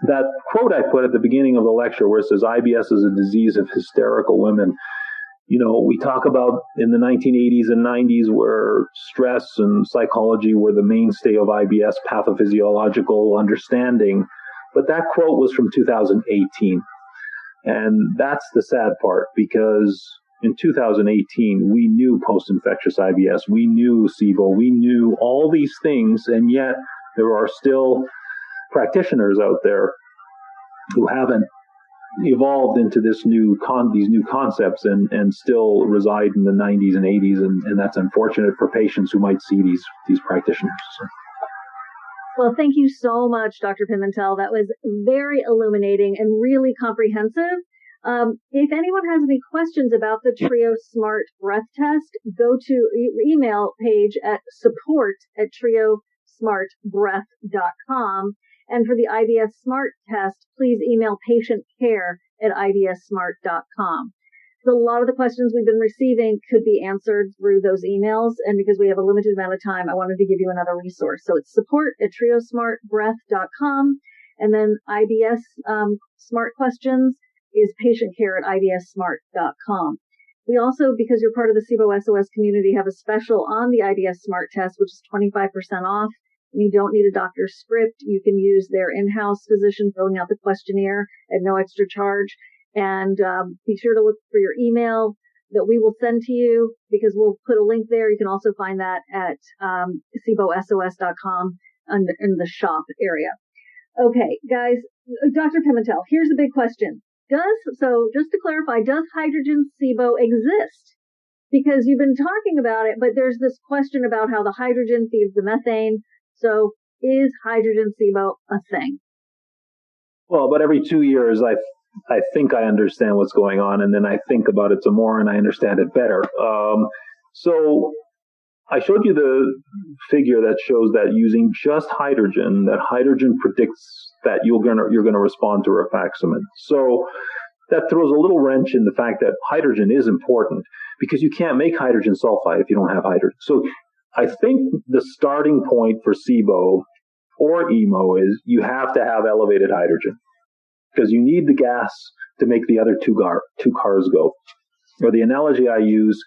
that quote I put at the beginning of the lecture where it says IBS is a disease of hysterical women, we talk about in the 1980s and 90s where stress and psychology were the mainstay of IBS pathophysiological understanding. But that quote was from 2018. And that's the sad part, because in 2018, we knew post-infectious IBS, we knew SIBO, we knew all these things, and yet there are still practitioners out there who haven't evolved into these new concepts and still reside in the 90s and 80s, and that's unfortunate for patients who might see these practitioners. Well, thank you so much, Dr. Pimentel. That was very illuminating and really comprehensive. If anyone has any questions about the Trio Smart Breath Test, go to email page at support@triosmartbreath.com. And for the IBS Smart Test, please email patientcare@ibssmart.com. So a lot of the questions we've been receiving could be answered through those emails. And because we have a limited amount of time, I wanted to give you another resource. So it's support@triosmartbreath.com. And then IBS Smart Questions is patientcare@ibssmart.com. We also, because you're part of the SIBO SOS community, have a special on the IBS Smart Test, which is 25% off. You don't need a doctor's script. You can use their in-house physician filling out the questionnaire at no extra charge. And be sure to look for your email that we will send to you, because we'll put a link there. You can also find that at SIBOSOS.com in the shop area. Okay, guys, Dr. Pimentel, here's a big question. So just to clarify, does hydrogen SIBO exist? Because you've been talking about it, but there's this question about how the hydrogen feeds the methane. So is hydrogen SIBO a thing? Well, about every 2 years, I think I understand what's going on, and then I think about it some more, and I understand it better. So I showed you the figure that shows that using just hydrogen, that hydrogen predicts that you're gonna respond to rifaximin. So that throws a little wrench in the fact that hydrogen is important, because you can't make hydrogen sulfide if you don't have hydrogen. So I think the starting point for SIBO or EMO is you have to have elevated hydrogen, because you need the gas to make the other two cars go. Or the analogy I use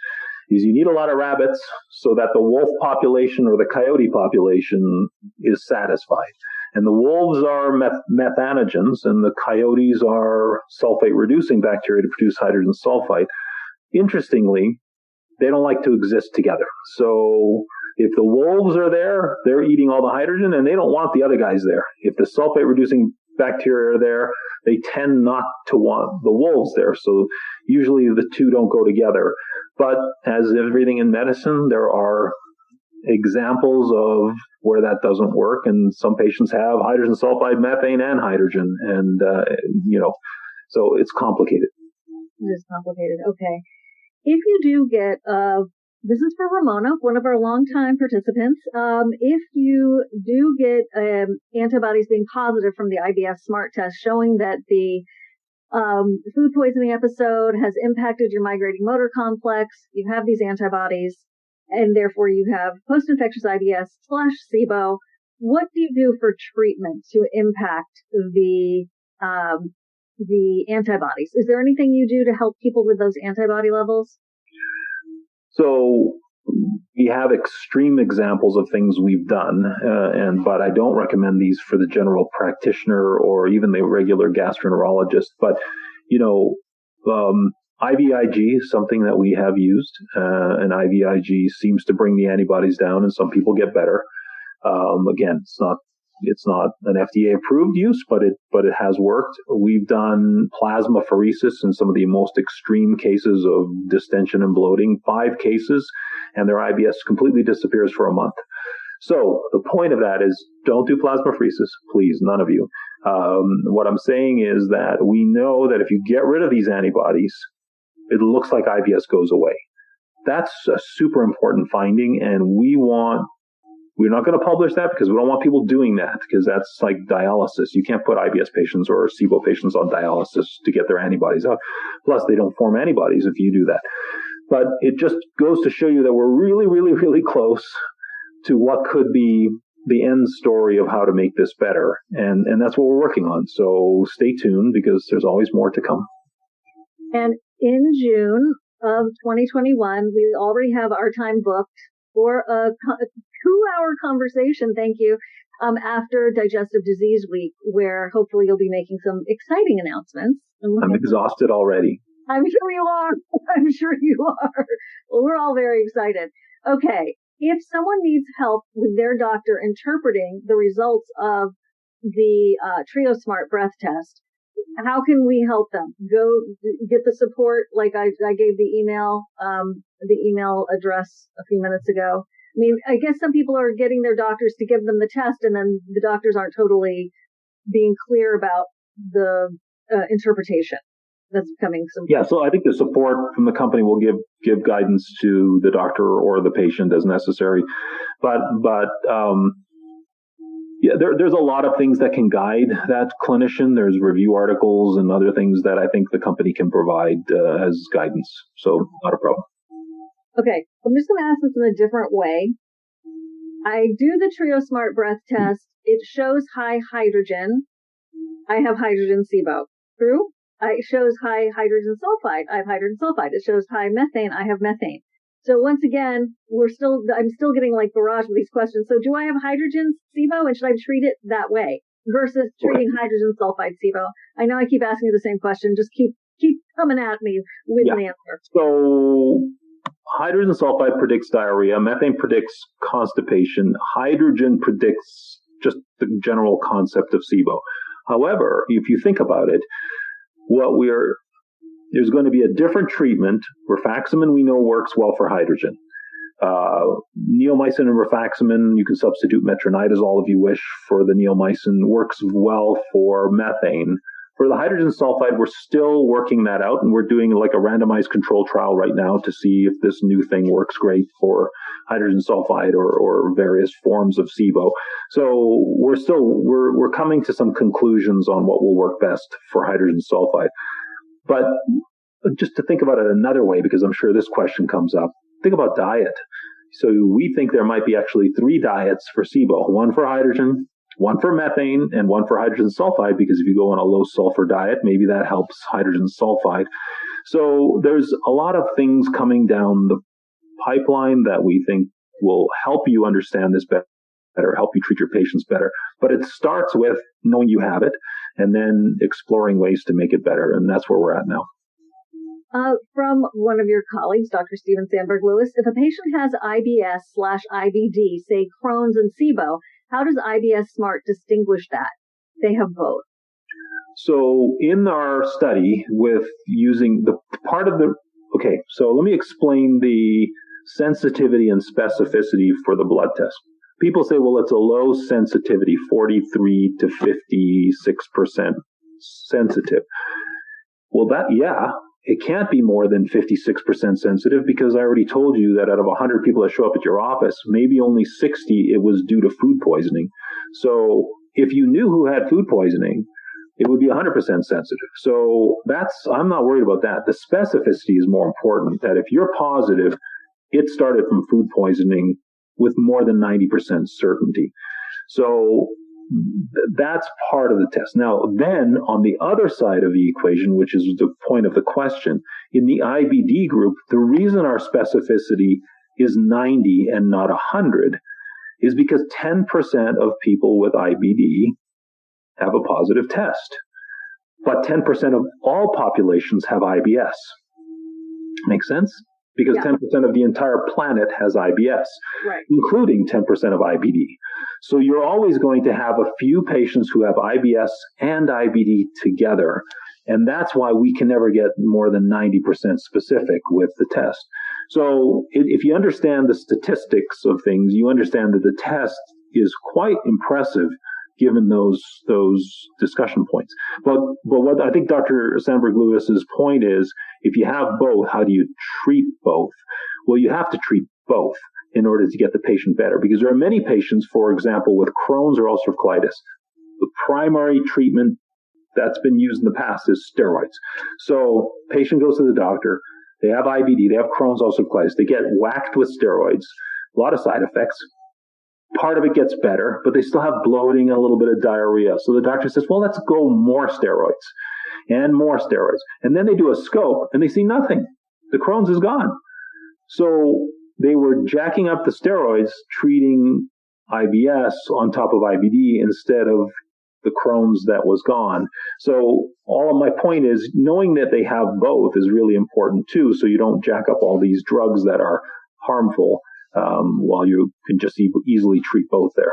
is you need a lot of rabbits so that the wolf population or the coyote population is satisfied. And the wolves are methanogens, and the coyotes are sulfate-reducing bacteria to produce hydrogen sulfide. Interestingly, they don't like to exist together. So if the wolves are there, they're eating all the hydrogen, and they don't want the other guys there. If the sulfate-reducing bacteria are there, they tend not to want the wolves there. So usually the two don't go together. But as everything in medicine, there are examples of where that doesn't work. And some patients have hydrogen sulfide, methane, and hydrogen. And, so it's complicated. It is complicated. Okay. If you do get, this is for Ramona, one of our longtime participants. If you do get antibodies being positive from the IBS Smart Test showing that the food poisoning episode has impacted your migrating motor complex, you have these antibodies, and therefore you have post-infectious IBS/SIBO, what do you do for treatment to impact the antibodies? Is there anything you do to help people with those antibody levels? So we have extreme examples of things we've done, but I don't recommend these for the general practitioner or even the regular gastroenterologist. But, IVIG is something that we have used, and IVIG seems to bring the antibodies down, and some people get better. Again, it's not an FDA approved use, but it has worked. We've done plasmapheresis in some of the most extreme cases of distension and bloating, 5 cases, and their IBS completely disappears for a month. So the point of that is don't do plasmapheresis, please, none of you. What I'm saying is that we know that if you get rid of these antibodies, it looks like IBS goes away. That's a super important finding, and we want We're not going to publish that because we don't want people doing that, because that's like dialysis. You can't put IBS patients or SIBO patients on dialysis to get their antibodies out. Plus, they don't form antibodies if you do that. But it just goes to show you that we're really, really, really close to what could be the end story of how to make this better. And that's what we're working on. So stay tuned, because there's always more to come. And in June of 2021, we already have our time booked for a 2-hour conversation, thank you, after Digestive Disease Week, where hopefully you'll be making some exciting announcements. I'm exhausted already. I'm sure you are. I'm sure you are. Well, we're all very excited. Okay. If someone needs help with their doctor interpreting the results of the TrioSmart breath test, how can we help them? Go get the support. Like I gave the email address a few minutes ago. I mean, I guess some people are getting their doctors to give them the test, and then the doctors aren't totally being clear about the interpretation. That's becoming some. Yeah, so I think the support from the company will give guidance to the doctor or the patient as necessary. But yeah, there's a lot of things that can guide that clinician. There's review articles and other things that I think the company can provide as guidance. So not a problem. Okay, I'm just going to ask this in a different way. I do the TrioSmart breath test. It shows high hydrogen. I have hydrogen SIBO. True? It shows high hydrogen sulfide. I have hydrogen sulfide. It shows high methane. I have methane. So once again, I'm still getting like barrage with these questions. So do I have hydrogen SIBO, and should I treat it that way versus treating hydrogen sulfide SIBO? I know I keep asking you the same question. Just keep coming at me with an answer. So hydrogen sulfide predicts diarrhea. Methane predicts constipation. Hydrogen predicts just the general concept of SIBO. However, if you think about it, there's going to be a different treatment. Rifaximin we know works well for hydrogen. Neomycin and rifaximin, you can substitute metronidazole if you wish for the neomycin, works well for methane. For the hydrogen sulfide, we're still working that out, and we're doing like a randomized control trial right now to see if this new thing works great for hydrogen sulfide or various forms of SIBO. So we're coming to some conclusions on what will work best for hydrogen sulfide. But just to think about it another way, because I'm sure this question comes up, think about diet. So we think there might be actually 3 diets for SIBO, one for hydrogen, one for methane, and one for hydrogen sulfide, because if you go on a low sulfur diet, maybe that helps hydrogen sulfide. So there's a lot of things coming down the pipeline that we think will help you understand this better, help you treat your patients better. But it starts with knowing you have it and then exploring ways to make it better. And that's where we're at now. From one of your colleagues, Dr. Shivan Sarna, if a patient has IBS/IBD, say Crohn's and SIBO, how does IBS Smart distinguish that? They have both. So in our study with using so let me explain the sensitivity and specificity for the blood test. People say, well, it's a low sensitivity, 43 to 56% sensitive. Well, it can't be more than 56% sensitive, because I already told you that out of 100 people that show up at your office, maybe only 60, it was due to food poisoning. So if you knew who had food poisoning, it would be 100% sensitive. So I'm not worried about that. The specificity is more important, that if you're positive, it started from food poisoning with more than 90% certainty. So that's part of the test. Now, then on the other side of the equation, which is the point of the question, in the IBD group, the reason our specificity is 90 and not 100 is because 10% of people with IBD have a positive test, but 10% of all populations have IBS. Make sense? Because 10% of the entire planet has IBS, right, including 10% of IBD. So you're always going to have a few patients who have IBS and IBD together. And that's why we can never get more than 90% specific with the test. So if you understand the statistics of things, you understand that the test is quite impressive given those discussion points. But what I think Dr. Sandberg-Lewis's point is, if you have both, how do you treat both? Well, you have to treat both. in order to get the patient better. Because there are many patients, for example, with Crohn's or ulcerative colitis. The primary treatment that's been used in the past is steroids. So patient goes to the doctor, they have IBD, they have Crohn's ulcerative colitis, they get whacked with steroids, a lot of side effects. Part of it gets better, but they still have bloating and a little bit of diarrhea. So the doctor says, well, let's go more steroids and more steroids. And then they do a scope and they see nothing. The Crohn's is gone. So they were jacking up the steroids, treating IBS on top of IBD instead of the Crohn's that was gone. So all of my point is knowing that they have both is really important too. So you don't jack up all these drugs that are harmful while you can just easily treat both there.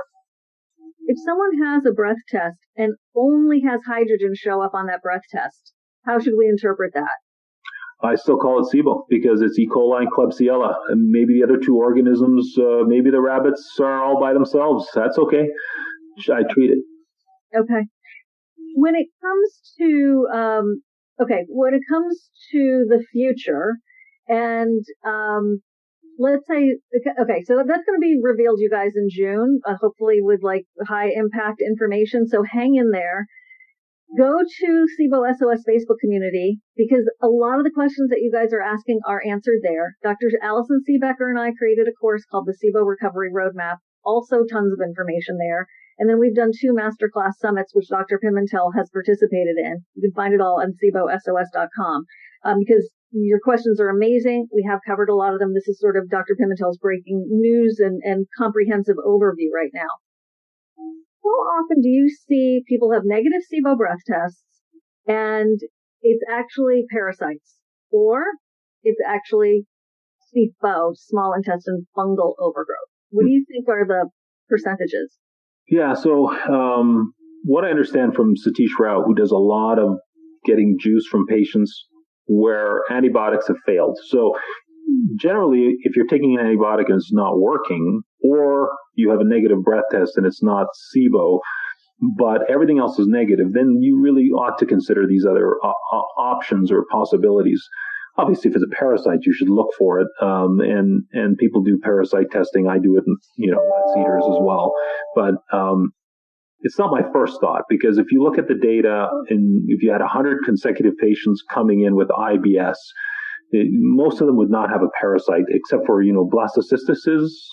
If someone has a breath test and only has hydrogen show up on that breath test, how should we interpret that? I still call it SIBO because it's E. coli and Klebsiella. And maybe the other two organisms, maybe the rabbits are all by themselves. That's okay. I treat it. Okay. When it comes to the future, and let's say, okay, so that's going to be revealed, you guys, in June, hopefully with like high impact information. So hang in there. Go to SIBO SOS Facebook community because a lot of the questions that you guys are asking are answered there. Dr. Allison Siebecker and I created a course called the SIBO Recovery Roadmap. Also tons of information there. And then we've done 2 masterclass summits, which Dr. Pimentel has participated in. You can find it all on SIBOSOS.com because your questions are amazing. We have covered a lot of them. This is sort of Dr. Pimentel's breaking news and comprehensive overview right now. How often do you see people have negative SIBO breath tests and it's actually parasites or it's actually SIBO, small intestine fungal overgrowth? What do you think are the percentages? Yeah, so what I understand from Satish Rao, who does a lot of getting juice from patients where antibiotics have failed. So generally, if you're taking an antibiotic and it's not working, or you have a negative breath test and it's not SIBO, but everything else is negative, then you really ought to consider these other options or possibilities. Obviously, if it's a parasite, you should look for it, and people do parasite testing. I do it, at Cedars as well. But it's not my first thought because if you look at the data, and if you had 100 consecutive patients coming in with IBS, most of them would not have a parasite, except for blastocystis is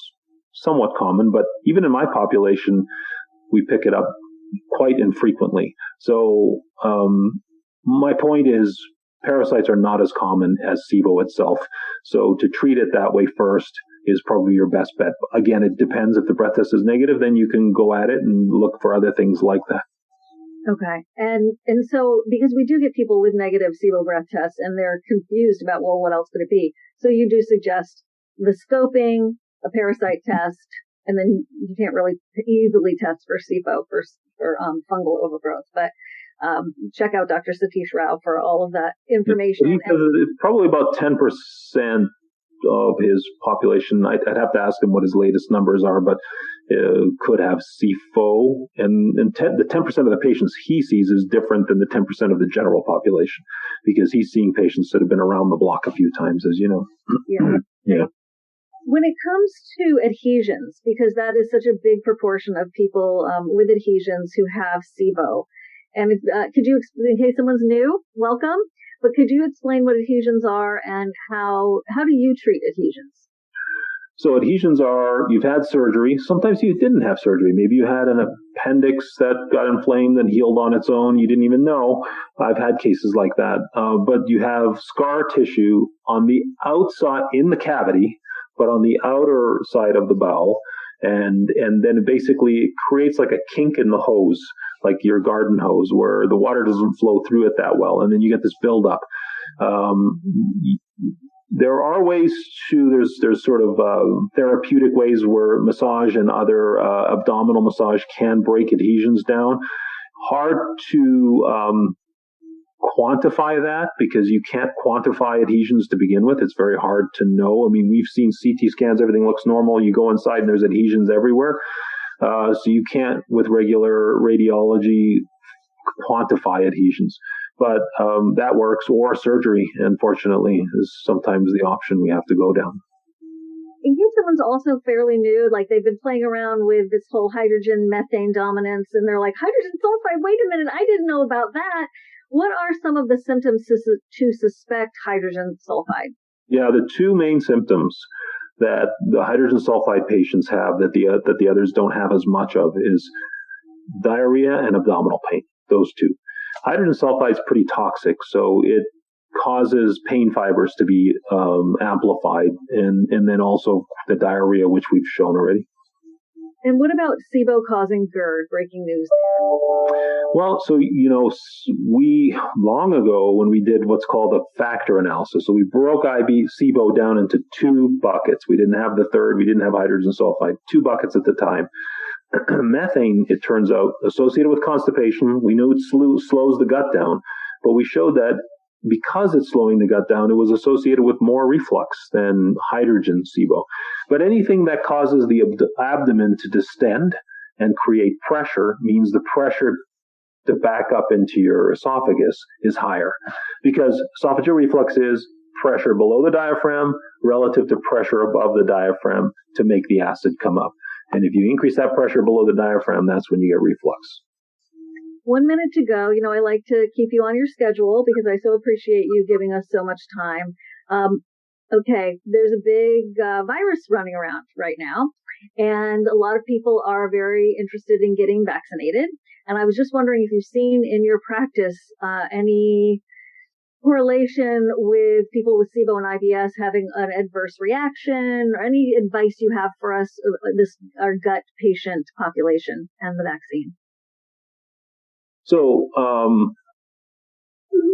somewhat common, but even in my population, we pick it up quite infrequently. So my point is, parasites are not as common as SIBO itself. So to treat it that way first is probably your best bet. Again, it depends. If the breath test is negative, then you can go at it and look for other things like that. Okay. And so, because we do get people with negative SIBO breath tests and they're confused about, well, what else could it be? So you do suggest the scoping, a parasite test, and then you can't really easily test for SIBO for fungal overgrowth. But check out Dr. Satish Rao for all of that information. Probably about 10% of his population, I'd have to ask him what his latest numbers are, but could have SIFO. And the 10% of the patients he sees is different than the 10% of the general population because he's seeing patients that have been around the block a few times, as you know. Yeah. Yeah. When it comes to adhesions, because that is such a big proportion of people with adhesions who have SIBO, and could you, in case someone's new, welcome, but could you explain what adhesions are and how do you treat adhesions? So adhesions are, you've had surgery. Sometimes you didn't have surgery. Maybe you had an appendix that got inflamed and healed on its own. You didn't even know. I've had cases like that. But you have scar tissue on the outside in the cavity, but on the outer side of the bowel. And then it basically creates like a kink in the hose, like your garden hose, where the water doesn't flow through it that well. And then you get this buildup. There are ways there's sort of therapeutic ways where massage and other abdominal massage can break adhesions down. Hard to quantify that because you can't quantify adhesions to begin with. It's very hard to know. I mean, we've seen CT scans, everything looks normal. You go inside and there's adhesions everywhere. So you can't, with regular radiology, quantify adhesions. But that works, or surgery, unfortunately, is sometimes the option we have to go down. in case someone's also fairly new, like they've been playing around with this whole hydrogen methane dominance, and they're like, hydrogen sulfide, wait a minute, I didn't know about that. What are some of the symptoms to suspect hydrogen sulfide? Yeah, the two main symptoms that the hydrogen sulfide patients have that the others don't have as much of is diarrhea and abdominal pain. Those two. Hydrogen sulfide is pretty toxic, so it causes pain fibers to be amplified, and then also the diarrhea, which we've shown already. And what about SIBO causing GERD? Breaking news there. Well, so, we long ago when we did what's called a factor analysis, so we broke SIBO down into two buckets. We didn't have the third. We didn't have hydrogen sulfide. Two buckets at the time. Methane, it turns out, associated with constipation. We knew it slows the gut down, but we showed that because it's slowing the gut down, it was associated with more reflux than hydrogen SIBO. But anything that causes the abdomen to distend and create pressure means the pressure to back up into your esophagus is higher, because esophageal reflux is pressure below the diaphragm relative to pressure above the diaphragm to make the acid come up. And if you increase that pressure below the diaphragm, that's when you get reflux. 1 minute to go. I like to keep you on your schedule because I so appreciate you giving us so much time. Okay, there's a big virus running around right now, and a lot of people are very interested in getting vaccinated. And I was just wondering if you've seen in your practice any correlation with people with SIBO and IBS having an adverse reaction, or any advice you have for us, our gut patient population and the vaccine. So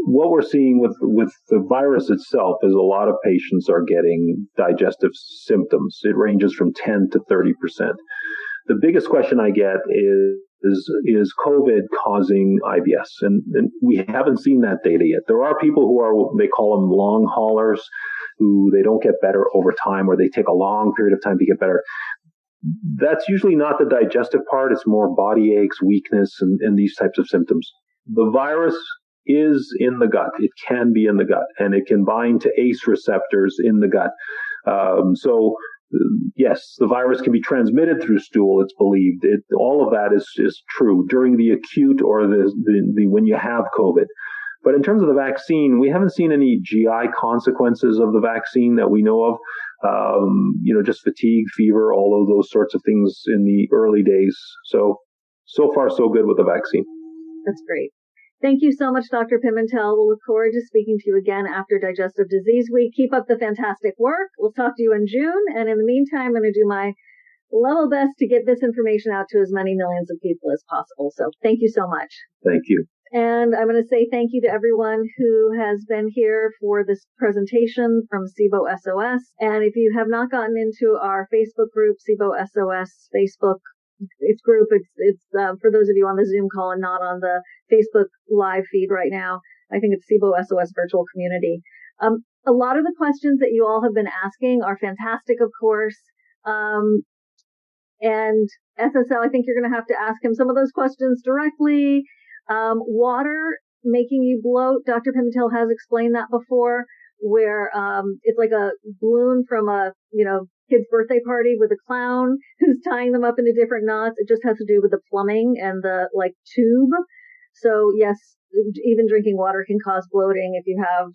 what we're seeing with the virus itself is a lot of patients are getting digestive symptoms. It ranges from 10 to 30%. The biggest question I get is COVID causing IBS? And we haven't seen that data yet. There are people who are, they call them long haulers, who they don't get better over time, or they take a long period of time to get better. That's usually not the digestive part. It's more body aches, weakness, and these types of symptoms. The virus is in the gut. It can be in the gut, and it can bind to ACE receptors in the gut. Yes, the virus can be transmitted through stool, it's believed. All of that is true during the acute or the when you have COVID. But in terms of the vaccine, we haven't seen any GI consequences of the vaccine that we know of. Just fatigue, fever, all of those sorts of things in the early days. So far, so good with the vaccine. That's great. Thank you so much, Dr. Pimentel. We'll look forward to speaking to you again after Digestive Disease Week. Keep up the fantastic work. We'll talk to you in June. And in the meantime, I'm going to do my level best to get this information out to as many millions of people as possible. So thank you so much. Thank you. And I'm going to say thank you to everyone who has been here for this presentation from SIBO SOS. And if you have not gotten into our Facebook group, SIBO SOS Facebook, group, it's for those of you on the Zoom call and not on the Facebook live feed right now, I think it's SIBO SOS Virtual Community. A lot of the questions that you all have been asking are fantastic, of course. And SSL, I think you're going to have to ask him some of those questions directly. Water making you bloat. Dr. Pimentel has explained that before, where it's like a balloon from a kid's birthday party with a clown who's tying them up into different knots. It just has to do with the plumbing and the tube. So yes, even drinking water can cause bloating if you have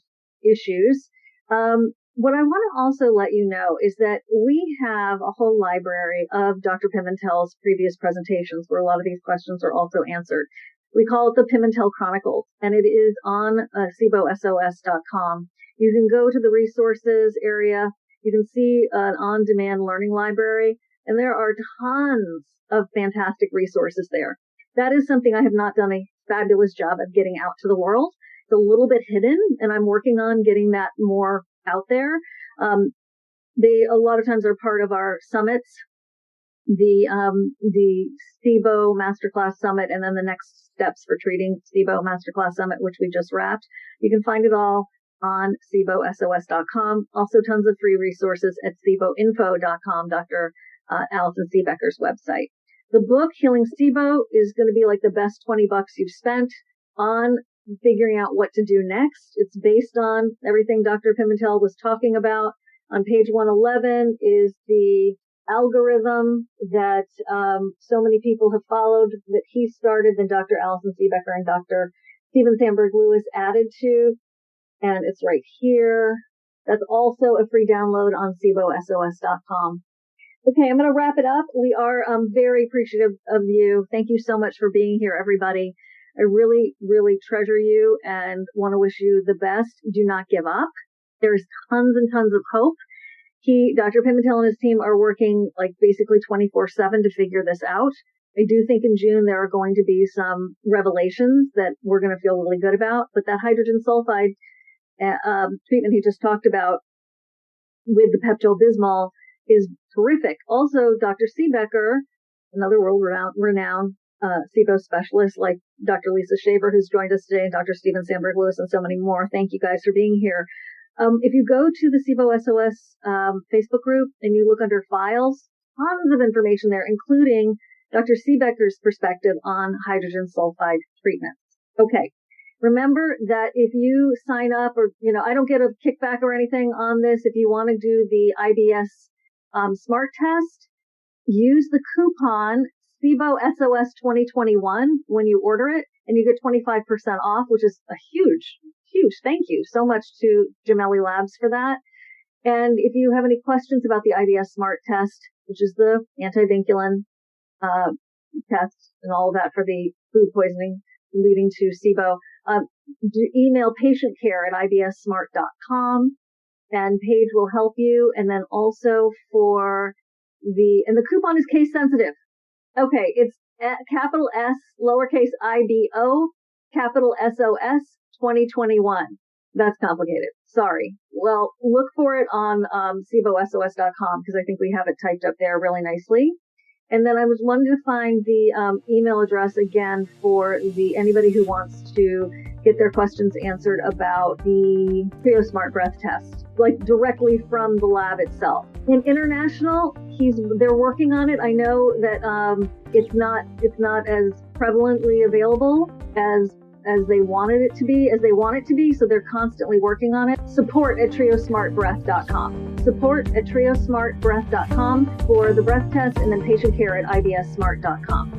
issues. What I want to also let you know is that we have a whole library of Dr. Pimentel's previous presentations where a lot of these questions are also answered. We call it the Pimentel Chronicles, and it is on SIBOSOS.com. You can go to the resources area. You can see an on-demand learning library, and there are tons of fantastic resources there. That is something I have not done a fabulous job of getting out to the world. It's a little bit hidden, and I'm working on getting that more out there. They a lot of times are part of our summits, the SIBO Masterclass Summit, and then the next steps for treating SIBO Masterclass Summit, which we just wrapped. You can find it all on SIBOSOS.com. Also tons of free resources at SIBOinfo.com, Dr. Allison Siebecker's website. The book, Healing SIBO, is going to be like the best $20 you've spent on figuring out what to do next. It's based on everything Dr. Pimentel was talking about. On page 111 is the algorithm that so many people have followed that he started, then Dr. Allison Siebecker and Dr. Shivan Sarna added to, and it's right here. That's also a free download on SIBOSOS.com. Okay, I'm going to wrap it up. We are very appreciative of you. Thank you so much for being here, everybody. I really, really treasure you and want to wish you the best. Do not give up. There's tons and tons of hope. Dr. Pimentel and his team are working like basically 24/7 to figure this out. I do think in June there are going to be some revelations that we're going to feel really good about. But that hydrogen sulfide treatment he just talked about with the Pepto-Bismol is terrific. Also, Dr. Siebecker, another world-renowned SIBO specialist like Dr. Lisa Shaver, who's joined us today, and Dr. Steven Sandberg-Lewis, and so many more. Thank you guys for being here. If you go to the SIBO SOS Facebook group and you look under files, tons of information there, including Dr. Siebecker's perspective on hydrogen sulfide treatments. Okay. Remember that if you sign up or, I don't get a kickback or anything on this. If you want to do the IBS smart test, use the coupon SIBO SOS 2021 when you order it, and you get 25% off, which is a huge thank you so much to Gemelli Labs for that. And if you have any questions about the IBS smart test, which is the antivinculin test and all of that for the food poisoning leading to SIBO, email patientcare@ibssmart.com, and Paige will help you. And then also and the coupon is case sensitive. Okay, it's capital S, lowercase IBO, capital SOS 2021. That's complicated. Sorry. Well, look for it on SIBOSOS.com because I think we have it typed up there really nicely. And then I was wanting to find the email address again for anybody who wants to get their questions answered about the Trio Smart Breath test, like directly from the lab itself. In international, they're working on it. I know that it's not as prevalently available as they want it to be, so they're constantly working on it. Support@triosmartbreath.com. Support@triosmartbreath.com for the breath test, and then patientcare@ibssmart.com.